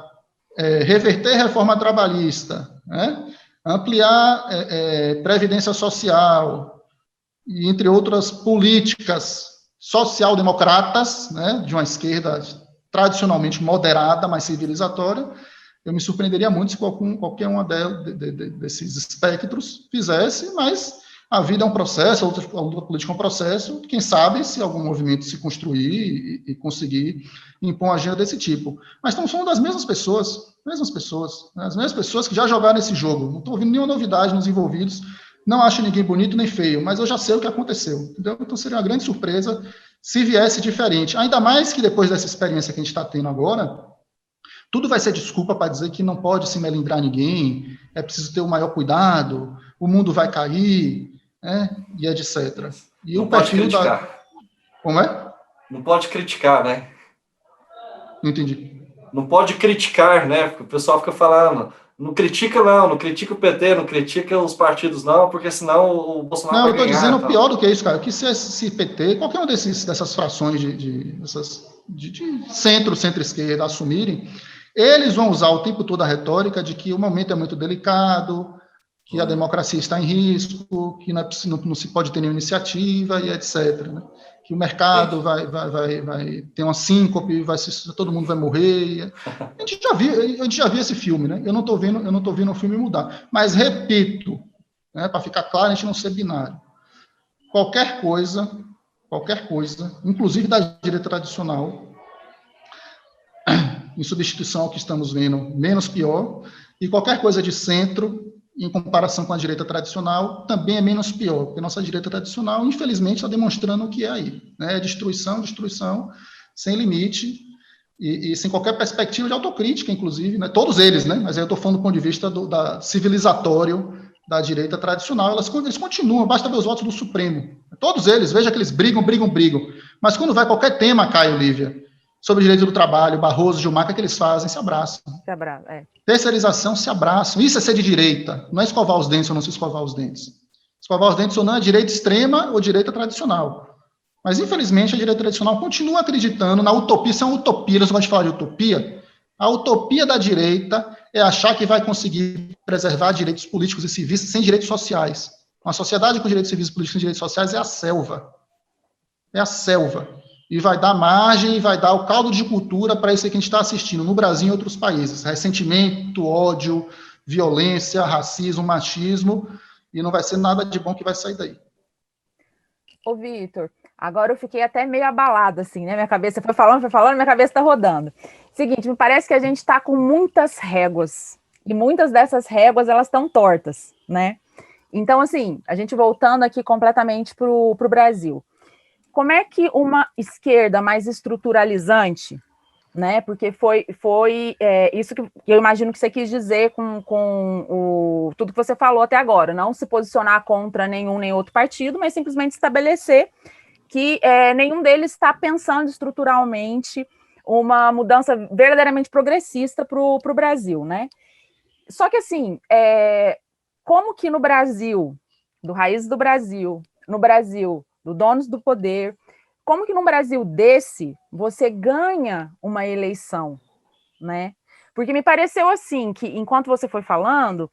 reverter reforma trabalhista, né? Ampliar previdência social, e entre outras políticas social-democratas, né, de uma esquerda tradicionalmente moderada, mas civilizatória, eu me surpreenderia muito se qualquer uma desses espectros fizesse, mas a vida é um processo, a luta política é um processo, quem sabe se algum movimento se construir e conseguir impor uma agenda desse tipo. Mas estamos falando das mesmas pessoas, né, as mesmas pessoas que já jogaram esse jogo. Não estou ouvindo nenhuma novidade nos envolvidos, não acho ninguém bonito nem feio, mas eu já sei o que aconteceu, entendeu? Então seria uma grande surpresa se viesse diferente. Ainda mais que depois dessa experiência que a gente está tendo agora, tudo vai ser desculpa para dizer que não pode se melindrar ninguém, é preciso ter o maior cuidado, o mundo vai cair, né, e etc. E não o pode perfil criticar. da... Como é? Não pode criticar, né? Não entendi. Não pode criticar, né? Porque o pessoal fica falando, não critica o PT, não critica os partidos não, porque senão o Bolsonaro Não, vai eu estou ganhar. dizendo Então. pior do que isso, cara, que se esse PT, qualquer um dessas frações de centro-esquerda assumirem, eles vão usar o tempo todo a retórica de que o momento é muito delicado, que a democracia está em risco, que não se pode ter nenhuma iniciativa e etc. Né? Que o mercado vai ter uma síncope, todo mundo vai morrer. A gente já viu esse filme, né? Eu não estou vendo o filme mudar. Mas repito, né, para ficar claro, a gente não ser binário. Qualquer coisa, inclusive da direita tradicional, em substituição ao que estamos vendo, menos pior, e qualquer coisa de centro, em comparação com a direita tradicional, também é menos pior, porque a nossa direita tradicional, infelizmente, está demonstrando o que é aí, né? Destruição, sem limite, e sem qualquer perspectiva de autocrítica, inclusive, né? Todos eles, né? Mas aí eu estou falando do ponto de vista da civilizatório da direita tradicional, eles continuam, basta ver os votos do Supremo, todos eles, veja que eles brigam, mas quando vai qualquer tema, Caio, Lívia, sobre direito do trabalho, Barroso, Gilmar, o que é que eles fazem? Se abraçam. Terceirização, se abraçam. Isso é ser de direita. Não é escovar os dentes ou não se escovar os dentes. Escovar os dentes ou não é direita extrema ou direita tradicional. Mas, infelizmente, a direita tradicional continua acreditando na utopia. Isso é uma utopia, eles gostam de falar de utopia. A utopia da direita é achar que vai conseguir preservar direitos políticos e civis sem direitos sociais. Uma sociedade com direitos civis, políticos e direitos sociais é a selva. É a selva. E vai dar margem, e vai dar o caldo de cultura para isso que a gente está assistindo no Brasil e em outros países. Ressentimento, ódio, violência, racismo, machismo, e não vai ser nada de bom que vai sair daí. Ô, Vitor, agora eu fiquei até meio abalada, assim, né? Minha cabeça foi falando, minha cabeça está rodando. Seguinte, me parece que a gente está com muitas réguas, e muitas dessas réguas, elas estão tortas, né? Então, assim, a gente voltando aqui completamente para o Brasil. Como é que uma esquerda mais estruturalizante, né? Porque foi isso que eu imagino que você quis dizer com tudo que você falou até agora, não se posicionar contra nenhum nem outro partido, mas simplesmente estabelecer que nenhum deles está pensando estruturalmente uma mudança verdadeiramente progressista para o Brasil, né? Só que assim, como que no Brasil, do Raízes do Brasil, no Brasil do Donos do Poder, como que num Brasil desse você ganha uma eleição, né? Porque me pareceu assim, que enquanto você foi falando,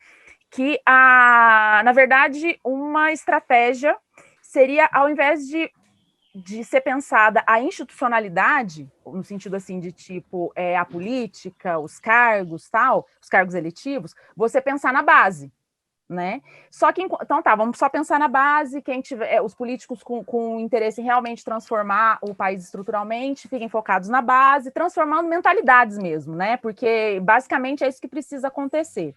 que na verdade uma estratégia seria, ao invés de ser pensada a institucionalidade, no sentido assim de tipo a política, os cargos, tal, os cargos eletivos, você pensar na base. Né? Só que, então tá, vamos só pensar na base, quem tiver, os políticos com interesse em realmente transformar o país estruturalmente, fiquem focados na base, transformando mentalidades mesmo, né? Porque basicamente é isso que precisa acontecer.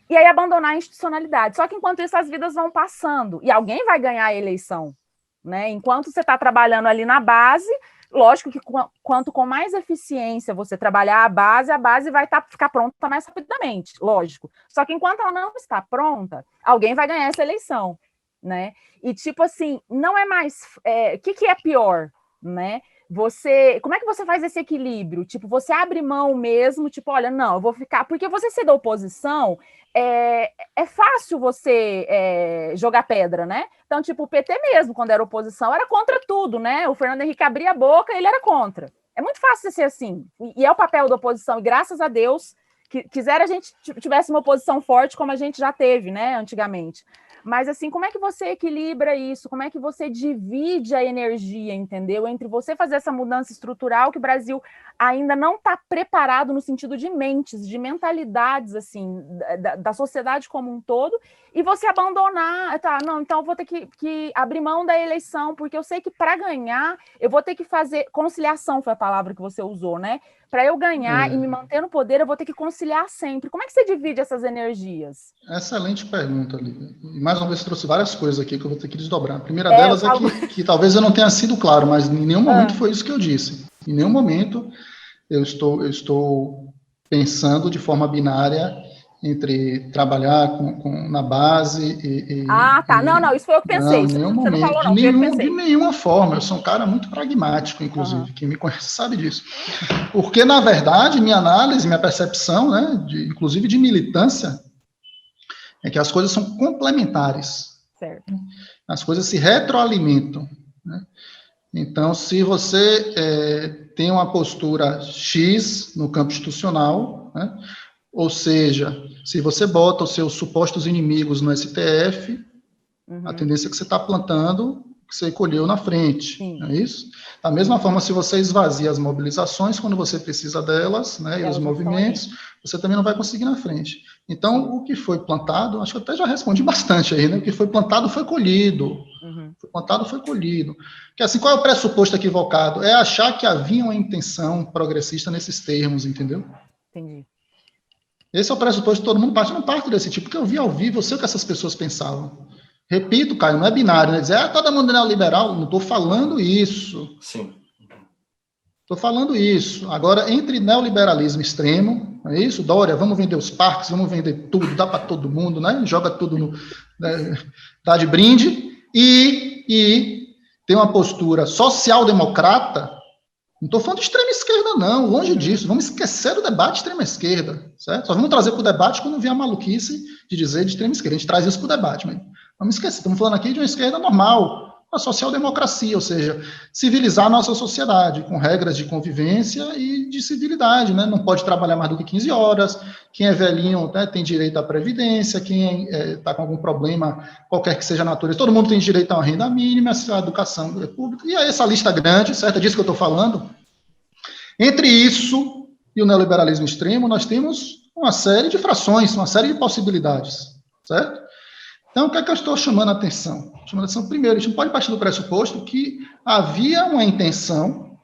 E aí abandonar a institucionalidade. Só que enquanto isso as vidas vão passando e alguém vai ganhar a eleição, né? Enquanto você está trabalhando ali na base, lógico que quanto com mais eficiência você trabalhar a base vai ficar pronta mais rapidamente, lógico. Só que enquanto ela não está pronta, alguém vai ganhar essa eleição, né? E tipo assim, não é mais... O que é pior, né? Como é que você faz esse equilíbrio? Tipo, você abre mão mesmo, tipo, olha, não, eu vou ficar... Porque você ser da oposição, é fácil você jogar pedra, né? Então, tipo, o PT mesmo, quando era oposição, era contra tudo, né? O Fernando Henrique abria a boca, ele era contra. É muito fácil ser assim. E é o papel da oposição, e graças a Deus quisera a gente tivesse uma oposição forte como a gente já teve, né, antigamente. Mas, assim, como é que você equilibra isso? Como é que você divide a energia, entendeu? Entre você fazer essa mudança estrutural que o Brasil ainda não está preparado no sentido de mentes, de mentalidades, assim, da sociedade como um todo, e você abandonar, tá, não, então eu vou ter que abrir mão da eleição, porque eu sei que para ganhar, eu vou ter que fazer, conciliação foi a palavra que você usou, né? Para eu ganhar e me manter no poder, eu vou ter que conciliar sempre. Como é que você divide essas energias? Excelente pergunta, Lívia. E mais uma vez você trouxe várias coisas aqui que eu vou ter que desdobrar. A primeira delas é que talvez eu não tenha sido claro, mas em nenhum momento foi isso que eu disse. Em nenhum momento eu estou pensando de forma binária entre trabalhar na base tá. Não, isso foi eu que pensei. Não, em nenhum momento. Não falou, não, de nenhuma forma. Eu sou um cara muito pragmático, inclusive. Quem me conhece sabe disso. Porque, na verdade, minha análise, minha percepção, né, inclusive de militância, é que as coisas são complementares. Certo. As coisas se retroalimentam, né? Então, se você tem uma postura X no campo institucional, né, ou seja, se você bota os seus supostos inimigos no STF, a tendência é que você está plantando o que você colheu na frente, não é isso? Da mesma forma, se você esvazia as mobilizações, quando você precisa delas, né, e os movimentos, você também não vai conseguir na frente. Então, o que foi plantado, acho que eu até já respondi bastante aí, né? O que foi plantado foi colhido. Foi plantado foi colhido. Porque, assim, qual é o pressuposto equivocado? É achar que havia uma intenção progressista nesses termos, entendeu? Entendi. Esse é o pressuposto que todo mundo parte. Eu não parto desse tipo, porque eu vi ao vivo, eu sei o que essas pessoas pensavam. Repito, Caio, não é binário, né? Dizer, todo mundo é neoliberal, não estou falando isso. Sim. Estou falando isso. Agora, entre neoliberalismo extremo, é isso? Dória, vamos vender os parques, vamos vender tudo, dá para todo mundo, né? Joga tudo no... dá de brinde. E tem uma postura social-democrata. Não estou falando de extrema-esquerda, não, longe disso. Vamos esquecer do debate de extrema-esquerda, certo? Só vamos trazer para o debate quando vier a maluquice de dizer de extrema-esquerda. A gente traz isso para o debate, mas vamos esquecer. Estamos falando aqui de uma esquerda normal, uma social-democracia, ou seja, civilizar a nossa sociedade, com regras de convivência e de civilidade, né? Não pode trabalhar mais do que 15 horas, quem é velhinho, né, tem direito à previdência, quem está com algum problema, qualquer que seja a natureza, todo mundo tem direito a uma renda mínima, a educação pública, e aí essa lista grande, certo? É disso que eu estou falando. Entre isso e o neoliberalismo extremo, nós temos uma série de frações, uma série de possibilidades, certo? Então, o que é que eu estou chamando a atenção? Chamando a atenção, primeiro, a gente não pode partir do pressuposto que havia uma intenção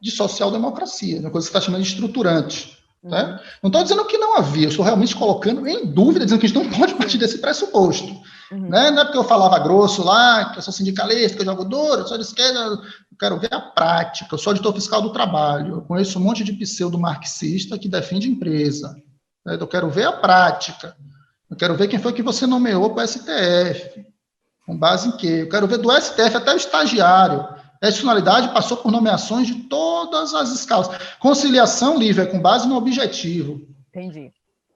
de social-democracia, uma coisa que você está chamando de estruturante. Né? Não estou dizendo que não havia, eu estou realmente colocando em dúvida, dizendo que a gente não pode partir desse pressuposto. Né? Não é porque eu falava grosso lá, que eu sou sindicalista, que eu jogo duro, eu sou de esquerda, eu quero ver a prática, eu sou auditor fiscal do trabalho, eu conheço um monte de pseudo-marxista que defende empresa. Né? Eu quero ver a prática. Eu quero ver quem foi que você nomeou para o STF. Com base em quê? Eu quero ver do STF até o estagiário. A institucionalidade passou por nomeações de todas as escalas. Conciliação, Lívia, é com base no objetivo. Entendi.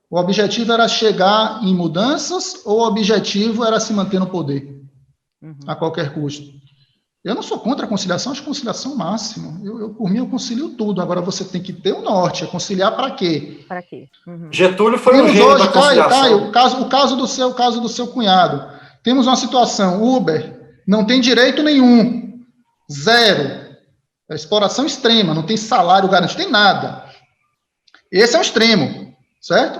O objetivo era chegar em mudanças ou o objetivo era se manter no poder? A qualquer custo. Eu não sou contra a conciliação, acho conciliação máxima. Por mim, eu concilio tudo. Agora, você tem que ter o norte. É conciliar para quê? Para quê? Getúlio foi um gênio da conciliação. Caio, o caso do seu cunhado. Temos uma situação, Uber não tem direito nenhum. Zero. É exploração extrema, não tem salário garantido, tem nada. Esse é um extremo, certo?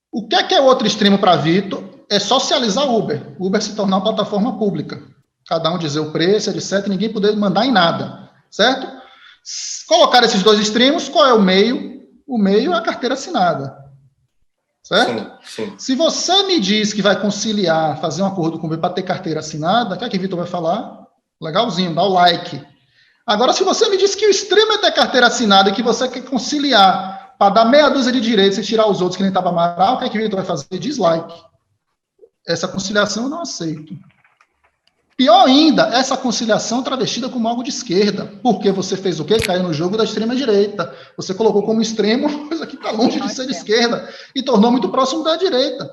O que é outro extremo para Vitor? É socializar o Uber. O Uber se tornar uma plataforma pública. Cada um dizer o preço, etc., ninguém poder mandar em nada, certo? Colocar esses dois extremos, qual é o meio? O meio é a carteira assinada, certo? Sim. Se você me diz que vai conciliar, fazer um acordo com o Uber para ter carteira assinada, o que é que o Vitor vai falar? Legalzinho, dá o like. Agora, se você me diz que o extremo é ter carteira assinada e que você quer conciliar para dar meia dúzia de direitos e tirar os outros que nem estava Amaral, o que é que o Vitor vai fazer? Dislike. Essa conciliação eu não aceito. Pior ainda, essa conciliação travestida como algo de esquerda. Porque você fez o quê? Caiu no jogo da extrema-direita. Você colocou como extremo uma coisa que está longe de ser de esquerda e tornou muito próximo da direita.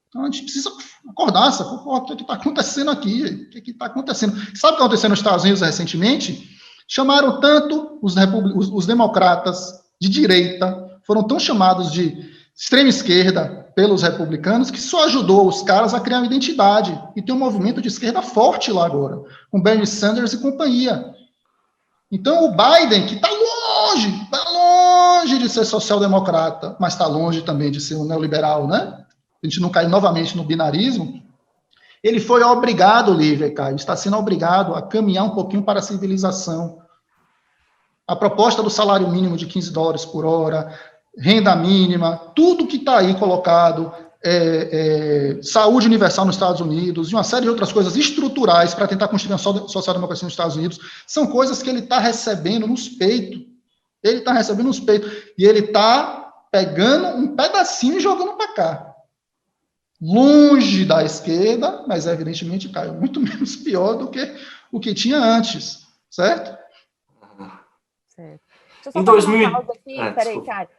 Então, a gente precisa acordar, sabe? O que está acontecendo aqui? O que está acontecendo? Sabe o que aconteceu nos Estados Unidos recentemente? Chamaram tanto os democratas de direita, foram tão chamados de extrema esquerda pelos republicanos que só ajudou os caras a criar uma identidade. E tem um movimento de esquerda forte lá agora, com Bernie Sanders e companhia. Então, o Biden, que está longe de ser social-democrata, mas está longe também de ser um neoliberal, né? A gente não cair novamente no binarismo. Ele foi obrigado, Lívia e Caio, está sendo obrigado a caminhar um pouquinho para a civilização. A proposta do salário mínimo de $15 por hora, renda mínima, tudo que está aí colocado, saúde universal nos Estados Unidos, e uma série de outras coisas estruturais para tentar construir uma social-democracia nos Estados Unidos, são coisas que ele está recebendo nos peitos. Ele está recebendo nos peitos. E ele está pegando um pedacinho e jogando para cá. Longe da esquerda, mas evidentemente, Caio, muito menos pior do que o que tinha antes, certo? Certo. Deixa eu só Em fazer 2000... uma pausa aqui, peraí, Caio.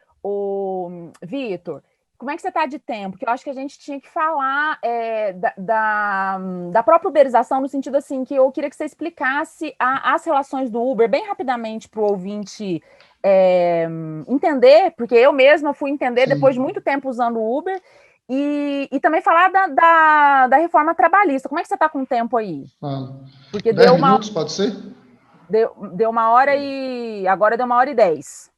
Vitor, como é que você está de tempo? Porque eu acho que a gente tinha que falar da própria uberização, no sentido assim, que eu queria que você explicasse as relações do Uber bem rapidamente para o ouvinte entender, porque eu mesma fui entender depois de muito tempo usando o Uber, e também falar da reforma trabalhista. Como é que você está com o tempo aí? Porque 10 minutos, pode ser? Deu 1h e... Agora deu 1h10.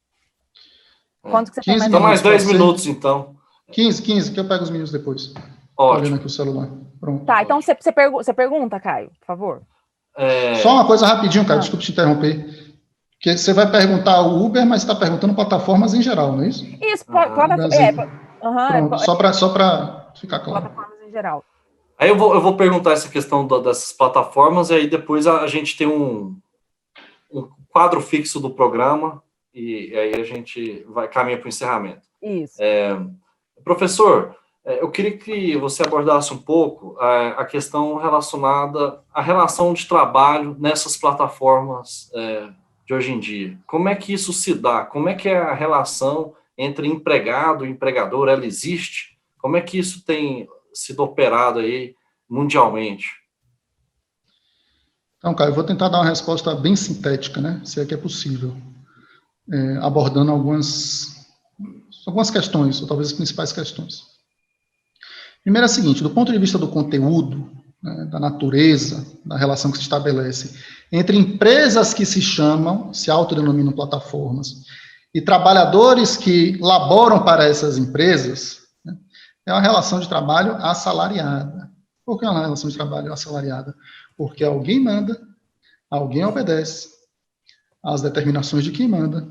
Quanto que você tem mais? Então mais 10 minutos, então. 15, que eu pego os minutos depois. Ótimo. Olhando aqui o celular. Pronto. Tá, então você pergunta, Caio, por favor. Só uma coisa rapidinho, Caio, desculpa te interromper. Porque você vai perguntar o Uber, mas está perguntando plataformas em geral, não é isso? Isso, plataformas. Só para ficar claro. Plataformas em geral. Aí eu vou perguntar essa questão dessas plataformas, e aí depois a gente tem um quadro fixo do programa, e aí a gente caminha para o encerramento. Isso. Professor, eu queria que você abordasse um pouco a questão relacionada à relação de trabalho nessas plataformas de hoje em dia. Como é que isso se dá? Como é que é a relação entre empregado e empregador? Ela existe? Como é que isso tem sido operado aí mundialmente? Então, Caio, eu vou tentar dar uma resposta bem sintética, né? Se é que é possível, abordando algumas questões, ou talvez as principais questões. Primeiro é o seguinte, do ponto de vista do conteúdo, né, da natureza, da relação que se estabelece entre empresas que se autodenominam plataformas, e trabalhadores que laboram para essas empresas, né, é uma relação de trabalho assalariada. Por que é uma relação de trabalho assalariada? Porque alguém manda, alguém obedece às determinações de quem manda.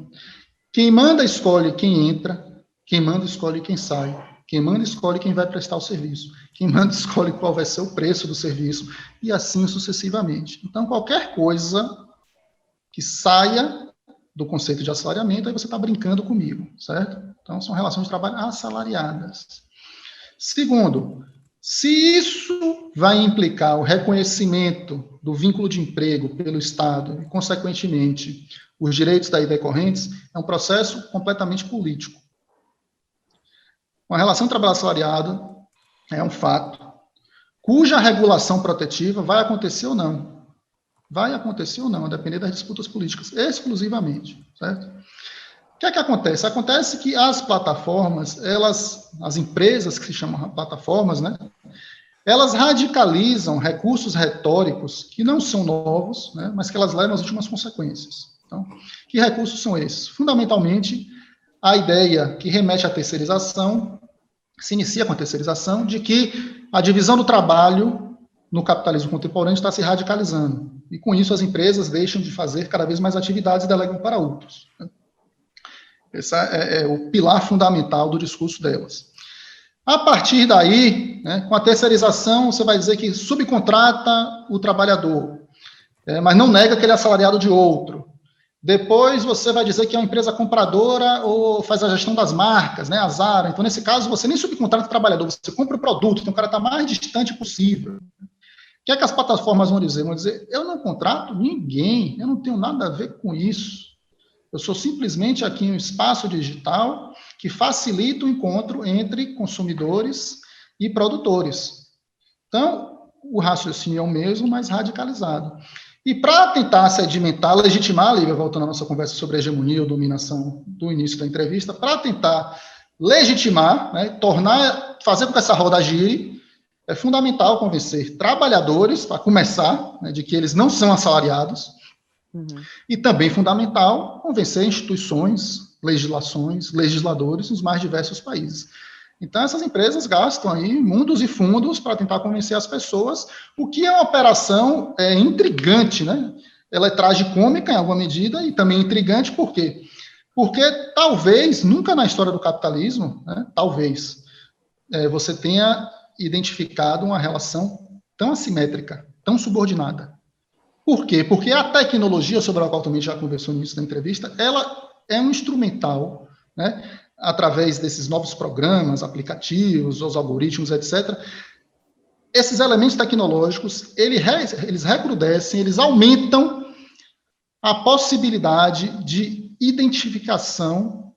Quem manda escolhe quem entra, quem manda escolhe quem sai, quem manda escolhe quem vai prestar o serviço, quem manda escolhe qual vai ser o preço do serviço, e assim sucessivamente. Então, qualquer coisa que saia do conceito de assalariamento, aí você está brincando comigo, certo? Então, são relações de trabalho assalariadas. Segundo, se isso vai implicar o reconhecimento do vínculo de emprego pelo Estado e, consequentemente, os direitos daí decorrentes, é um processo completamente político. Uma relação de trabalho assalariado é um fato, cuja regulação protetiva vai acontecer ou não. Vai acontecer ou não, a depender das disputas políticas, exclusivamente, certo? O que é que acontece? Acontece que as plataformas, as empresas que se chamam plataformas, né, elas radicalizam recursos retóricos que não são novos, né, mas que elas levam às últimas consequências. Então, que recursos são esses? Fundamentalmente, a ideia que remete à terceirização, se inicia com a terceirização, de que a divisão do trabalho no capitalismo contemporâneo está se radicalizando. E, com isso, as empresas deixam de fazer cada vez mais atividades e delegam para outros. Esse é o pilar fundamental do discurso delas. A partir daí, né, com a terceirização, você vai dizer que subcontrata o trabalhador, mas não nega que ele é assalariado de outro. Depois você vai dizer que é uma empresa compradora ou faz a gestão das marcas, né, a Zara. Então, nesse caso, você nem subcontrata o trabalhador, você compra o produto, então o cara está mais distante possível. O que é que as plataformas vão dizer? Vão dizer, eu não contrato ninguém, eu não tenho nada a ver com isso. Eu sou simplesmente aqui um espaço digital que facilita o encontro entre consumidores e produtores. Então, o raciocínio é o mesmo, mas radicalizado. E para tentar sedimentar, legitimar, Lívia, voltando à nossa conversa sobre hegemonia ou dominação do início da entrevista, para tentar legitimar, né, fazer com que essa roda gire, é fundamental convencer trabalhadores, para começar, né, de que eles não são assalariados, e também fundamental convencer instituições, legislações, legisladores nos mais diversos países. Então, essas empresas gastam aí mundos e fundos para tentar convencer as pessoas, o que é uma operação intrigante, né? Ela é tragicômica em alguma medida e também intrigante, por quê? Porque talvez, nunca na história do capitalismo, né, talvez, você tenha identificado uma relação tão assimétrica, tão subordinada. Por quê? Porque a tecnologia, sobre a qual também já conversou no início da entrevista, ela é um instrumental, né, através desses novos programas, aplicativos, os algoritmos, etc. Esses elementos tecnológicos, eles recrudescem, eles aumentam a possibilidade de identificação,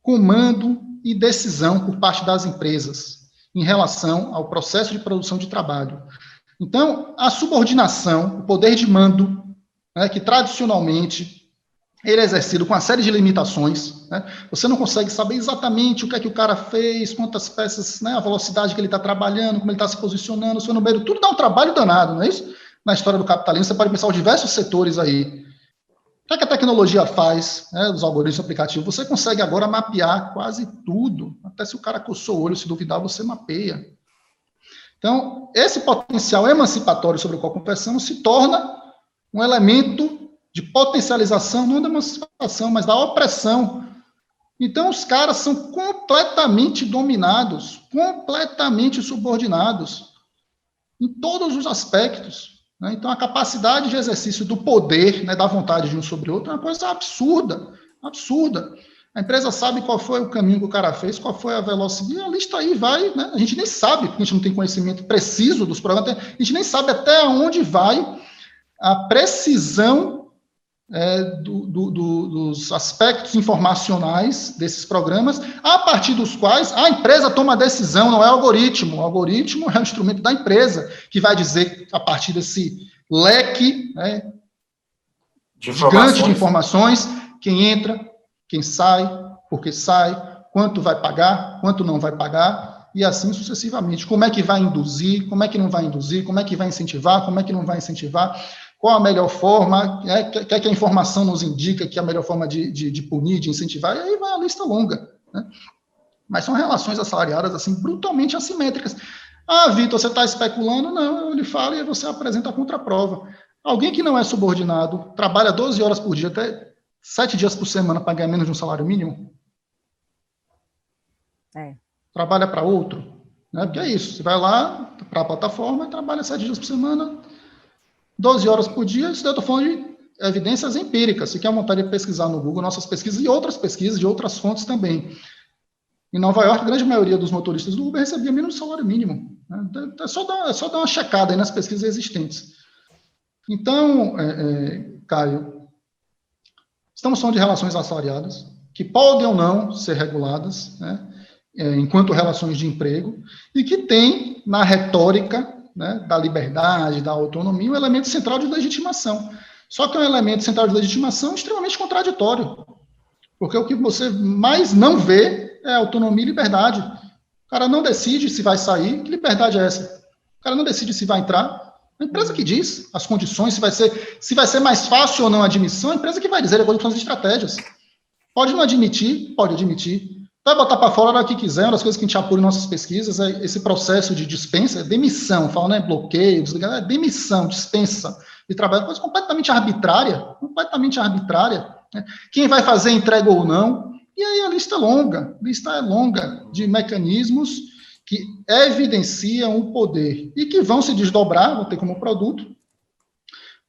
comando e decisão por parte das empresas em relação ao processo de produção de trabalho. Então, a subordinação, o poder de mando, né, que tradicionalmente ele é exercido com uma série de limitações, né? Você não consegue saber exatamente o que é que o cara fez, quantas peças, né, a velocidade que ele está trabalhando, como ele está se posicionando, seu número, tudo dá um trabalho danado, não é isso? Na história do capitalismo, você pode pensar em diversos setores aí. O que é que a tecnologia faz, né, dos algoritmos aplicativos? Você consegue agora mapear quase tudo, até se o cara coçou o olho, se duvidar, você mapeia. Então, esse potencial emancipatório sobre o qual conversamos se torna um elemento de potencialização, não da emancipação, mas da opressão. Então, os caras são completamente dominados, completamente subordinados, em todos os aspectos. Né? Então, a capacidade de exercício do poder, né, da vontade de um sobre o outro, é uma coisa absurda, absurda. A empresa sabe qual foi o caminho que o cara fez, qual foi a velocidade, a lista aí vai, né? A gente nem sabe, porque a gente não tem conhecimento preciso dos programas, a gente nem sabe até onde vai a precisão dos aspectos informacionais desses programas, a partir dos quais a empresa toma a decisão, não é algoritmo. O algoritmo é um instrumento da empresa, que vai dizer, a partir desse leque, né, gigante de informações, quem entra, quem sai, por que sai, quanto vai pagar, quanto não vai pagar, e assim sucessivamente. Como é que vai induzir, como é que não vai induzir, como é que vai incentivar, como é que não vai incentivar, qual a melhor forma, que a informação nos indica que é a melhor forma de punir, de incentivar, e aí vai a lista longa. Né? Mas são relações assalariadas, assim, brutalmente assimétricas. Ah, Vitor, você está especulando? Não, eu lhe falo e você apresenta a contraprova. Alguém que não é subordinado, trabalha 12 horas por dia, até 7 dias por semana para ganhar menos de um salário mínimo? Trabalha para outro? Né? Porque é isso, você vai lá para a plataforma e trabalha 7 dias por semana, 12 horas por dia. Isso eu estou falando de evidências empíricas. Se quer vontade de pesquisar no Google, nossas pesquisas e outras pesquisas de outras fontes também. Em Nova York, a grande maioria dos motoristas do Uber recebia menos salário mínimo. Né? É só dar uma checada aí nas pesquisas existentes. Então, Caio, estamos falando de relações assalariadas, que podem ou não ser reguladas, né, enquanto relações de emprego, e que tem na retórica, né, da liberdade, da autonomia, um elemento central de legitimação. Só que é um elemento central de legitimação extremamente contraditório, porque o que você mais não vê é autonomia e liberdade. O cara não decide se vai sair, que liberdade é essa? O cara não decide se vai entrar, a empresa que diz as condições, se vai ser mais fácil ou não a admissão, a empresa que vai dizer, depois com as estratégias. Pode não admitir, pode admitir. Vai botar para fora a hora que quiser. Uma das coisas que a gente apura em nossas pesquisas é esse processo de dispensa, demissão, fala, não é bloqueio, desligar, é demissão, dispensa de trabalho, coisa completamente arbitrária, né? Quem vai fazer entrega ou não, e aí a lista é longa de mecanismos que evidenciam o poder e que vão se desdobrar, vão ter como produto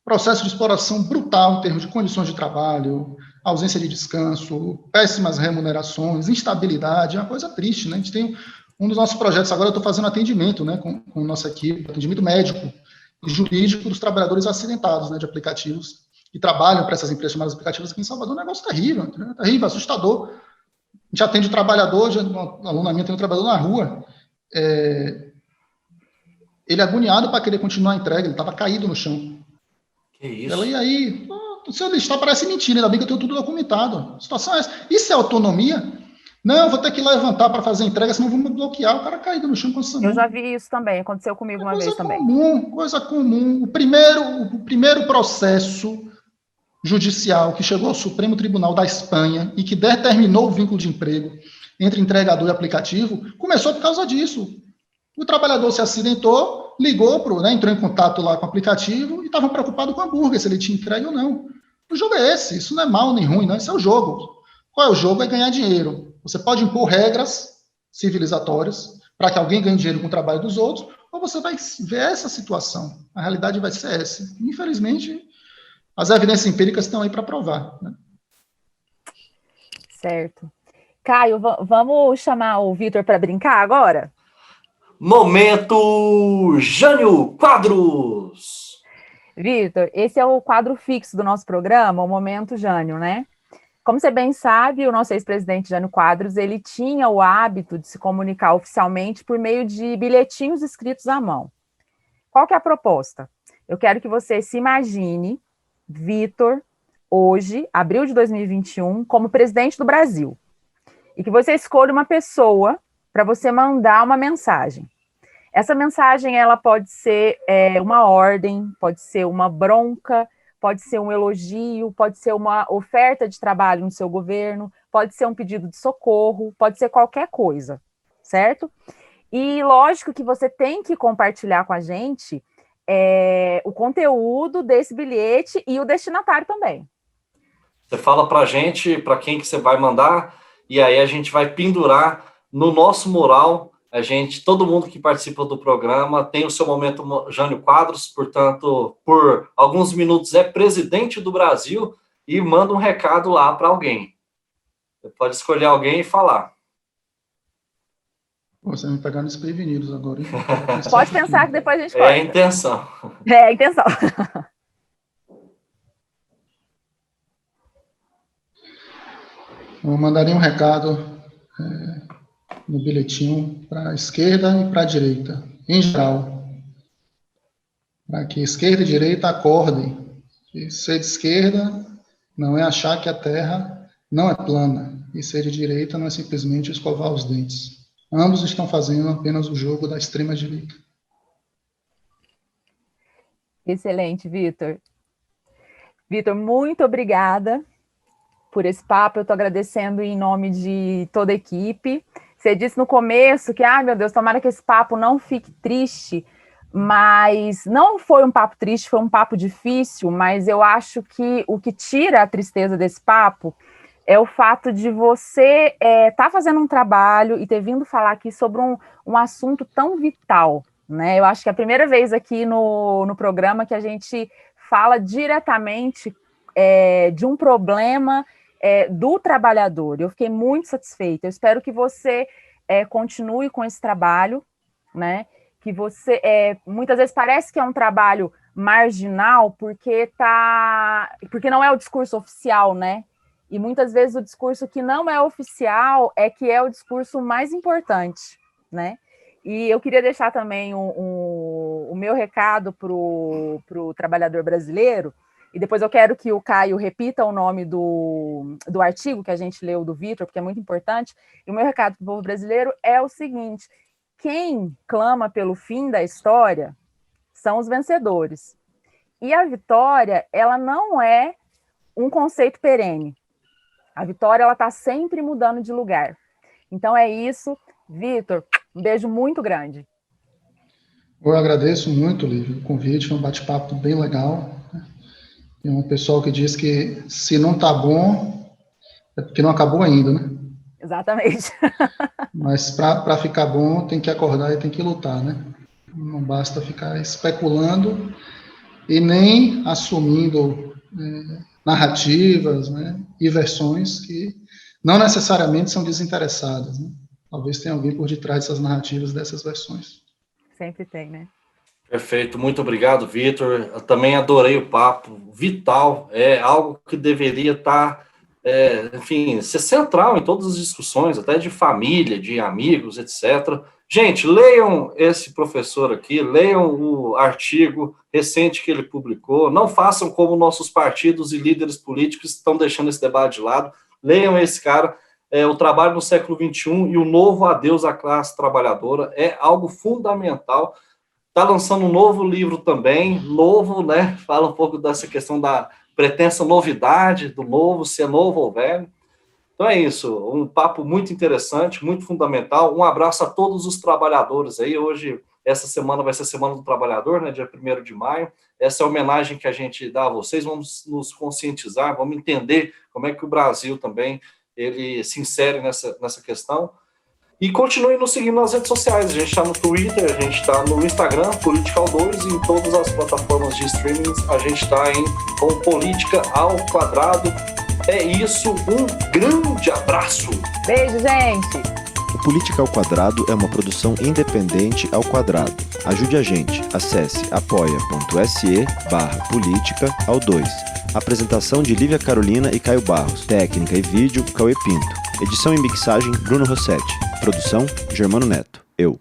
processo de exploração brutal em termos de condições de trabalho, ausência de descanso, péssimas remunerações, instabilidade, é uma coisa triste, né? A gente tem um dos nossos projetos agora, eu estou fazendo atendimento, né, com nossa equipe, atendimento médico e jurídico dos trabalhadores acidentados, né, de aplicativos, que trabalham para essas empresas chamadas aplicativos aqui em Salvador. Um negócio terrível, né? Terrível, assustador. A gente atende o trabalhador, um aluno minha tem um trabalhador na rua, ele agoniado para querer continuar a entrega, ele estava caído no chão. Que isso? Ela, e aí, se eu listar parece mentira, ainda bem que eu tenho tudo documentado. A situação é essa. Isso é autonomia? Não, eu vou ter que levantar para fazer a entrega, senão vou me bloquear. O cara caído no chão com essa mão. Eu já vi isso também, aconteceu comigo uma vez também. Coisa comum. O primeiro processo judicial que chegou ao Supremo Tribunal da Espanha e que determinou o vínculo de emprego entre entregador e aplicativo, começou por causa disso. O trabalhador se acidentou, ligou, entrou em contato lá com o aplicativo e estavam preocupados com o hambúrguer, se ele tinha entregue ou não. O jogo é esse, isso não é mal nem ruim, não, isso é o jogo. Qual é o jogo? É ganhar dinheiro. Você pode impor regras civilizatórias para que alguém ganhe dinheiro com o trabalho dos outros, ou você vai ver essa situação. A realidade vai ser essa. Infelizmente, as evidências empíricas estão aí para provar. Né? Certo. Caio, vamos chamar o Vitor para brincar agora? Momento Jânio Quadros! Vitor, esse é o quadro fixo do nosso programa, o Momento Jânio, né? Como você bem sabe, o nosso ex-presidente Jânio Quadros, ele tinha o hábito de se comunicar oficialmente por meio de bilhetinhos escritos à mão. Qual que é a proposta? Eu quero que você se imagine Vitor, hoje, abril de 2021, como presidente do Brasil. E que você escolha uma pessoa para você mandar uma mensagem. Essa mensagem, ela pode ser uma ordem, pode ser uma bronca, pode ser um elogio, pode ser uma oferta de trabalho no seu governo, pode ser um pedido de socorro, pode ser qualquer coisa, certo? E lógico que você tem que compartilhar com a gente o conteúdo desse bilhete e o destinatário também. Você fala para a gente, para quem que você vai mandar, e aí a gente vai pendurar no nosso mural. Todo mundo que participa do programa tem o seu momento Jânio Quadros, portanto, por alguns minutos é presidente do Brasil e manda um recado lá para alguém. Você pode escolher alguém e falar. Você me pegar nos prevenidos agora. Hein? Pode pensar que depois a gente corta. É a intenção. É a intenção. Eu mandaria um recado no bilhetinho para a esquerda e para a direita, em geral, para que esquerda e direita acordem. Que ser de esquerda não é achar que a Terra não é plana, e ser de direita não é simplesmente escovar os dentes. Ambos estão fazendo apenas o jogo da extrema-direita. Excelente, Vitor. Vitor, muito obrigada por esse papo. Eu estou agradecendo em nome de toda a equipe. Você disse no começo que, meu Deus, tomara que esse papo não fique triste, mas não foi um papo triste, foi um papo difícil, mas eu acho que o que tira a tristeza desse papo é o fato de você estar fazendo um trabalho e ter vindo falar aqui sobre um assunto tão vital, né? Eu acho que é a primeira vez aqui no programa que a gente fala diretamente de um problema do trabalhador. Eu fiquei muito satisfeita. Eu espero que você continue com esse trabalho, né? Que você muitas vezes parece que é um trabalho marginal porque não é o discurso oficial, né? E muitas vezes o discurso que não é oficial que é o discurso mais importante, né? E eu queria deixar também o meu recado para o trabalhador brasileiro, e depois eu quero que o Caio repita o nome do artigo que a gente leu do Vitor, porque é muito importante. E o meu recado para o povo brasileiro é o seguinte: quem clama pelo fim da história são os vencedores. E a vitória, ela não é um conceito perene. A vitória, ela está sempre mudando de lugar. Então é isso. Vitor, um beijo muito grande. Eu agradeço muito, Lívia, o convite, foi um bate-papo bem legal. Tem um pessoal que diz que se não está bom, é porque não acabou ainda, né? Exatamente. Mas para ficar bom, tem que acordar e tem que lutar, né? Não basta ficar especulando e nem assumindo narrativas, né, e versões que não necessariamente são desinteressadas, né? Talvez tenha alguém por detrás dessas narrativas, dessas versões. Sempre tem, né? Perfeito, muito obrigado, Vitor. Eu também adorei o papo. Vital, é algo que deveria estar, enfim, ser central em todas as discussões, até de família, de amigos, etc. Gente, leiam esse professor aqui, leiam o artigo recente que ele publicou, não façam como nossos partidos e líderes políticos estão deixando esse debate de lado, leiam esse cara, o trabalho no século XXI e o novo adeus à classe trabalhadora é algo fundamental. Está lançando um novo livro também, novo, né? Fala um pouco dessa questão da pretensa novidade do novo, se é novo ou velho. Então é isso, um papo muito interessante, muito fundamental. Um abraço a todos os trabalhadores aí. Hoje, essa semana vai ser a Semana do Trabalhador, né? Dia 1º de maio. Essa é a homenagem que a gente dá a vocês. Vamos nos conscientizar, vamos entender como é que o Brasil também ele se insere nessa questão. E continue nos seguindo nas redes sociais. A gente está no Twitter, a gente está no Instagram, Political2, e em todas as plataformas de streaming a gente está com Política ao Quadrado. É isso, um grande abraço. Beijo, gente. O Política ao Quadrado é uma produção independente ao quadrado. Ajude a gente, acesse apoia.se/política_2. Apresentação de Lívia Carolina e Caio Barros. Técnica e vídeo, Cauê Pinto. Edição e mixagem, Bruno Rossetti. Produção, Germano Neto. Eu.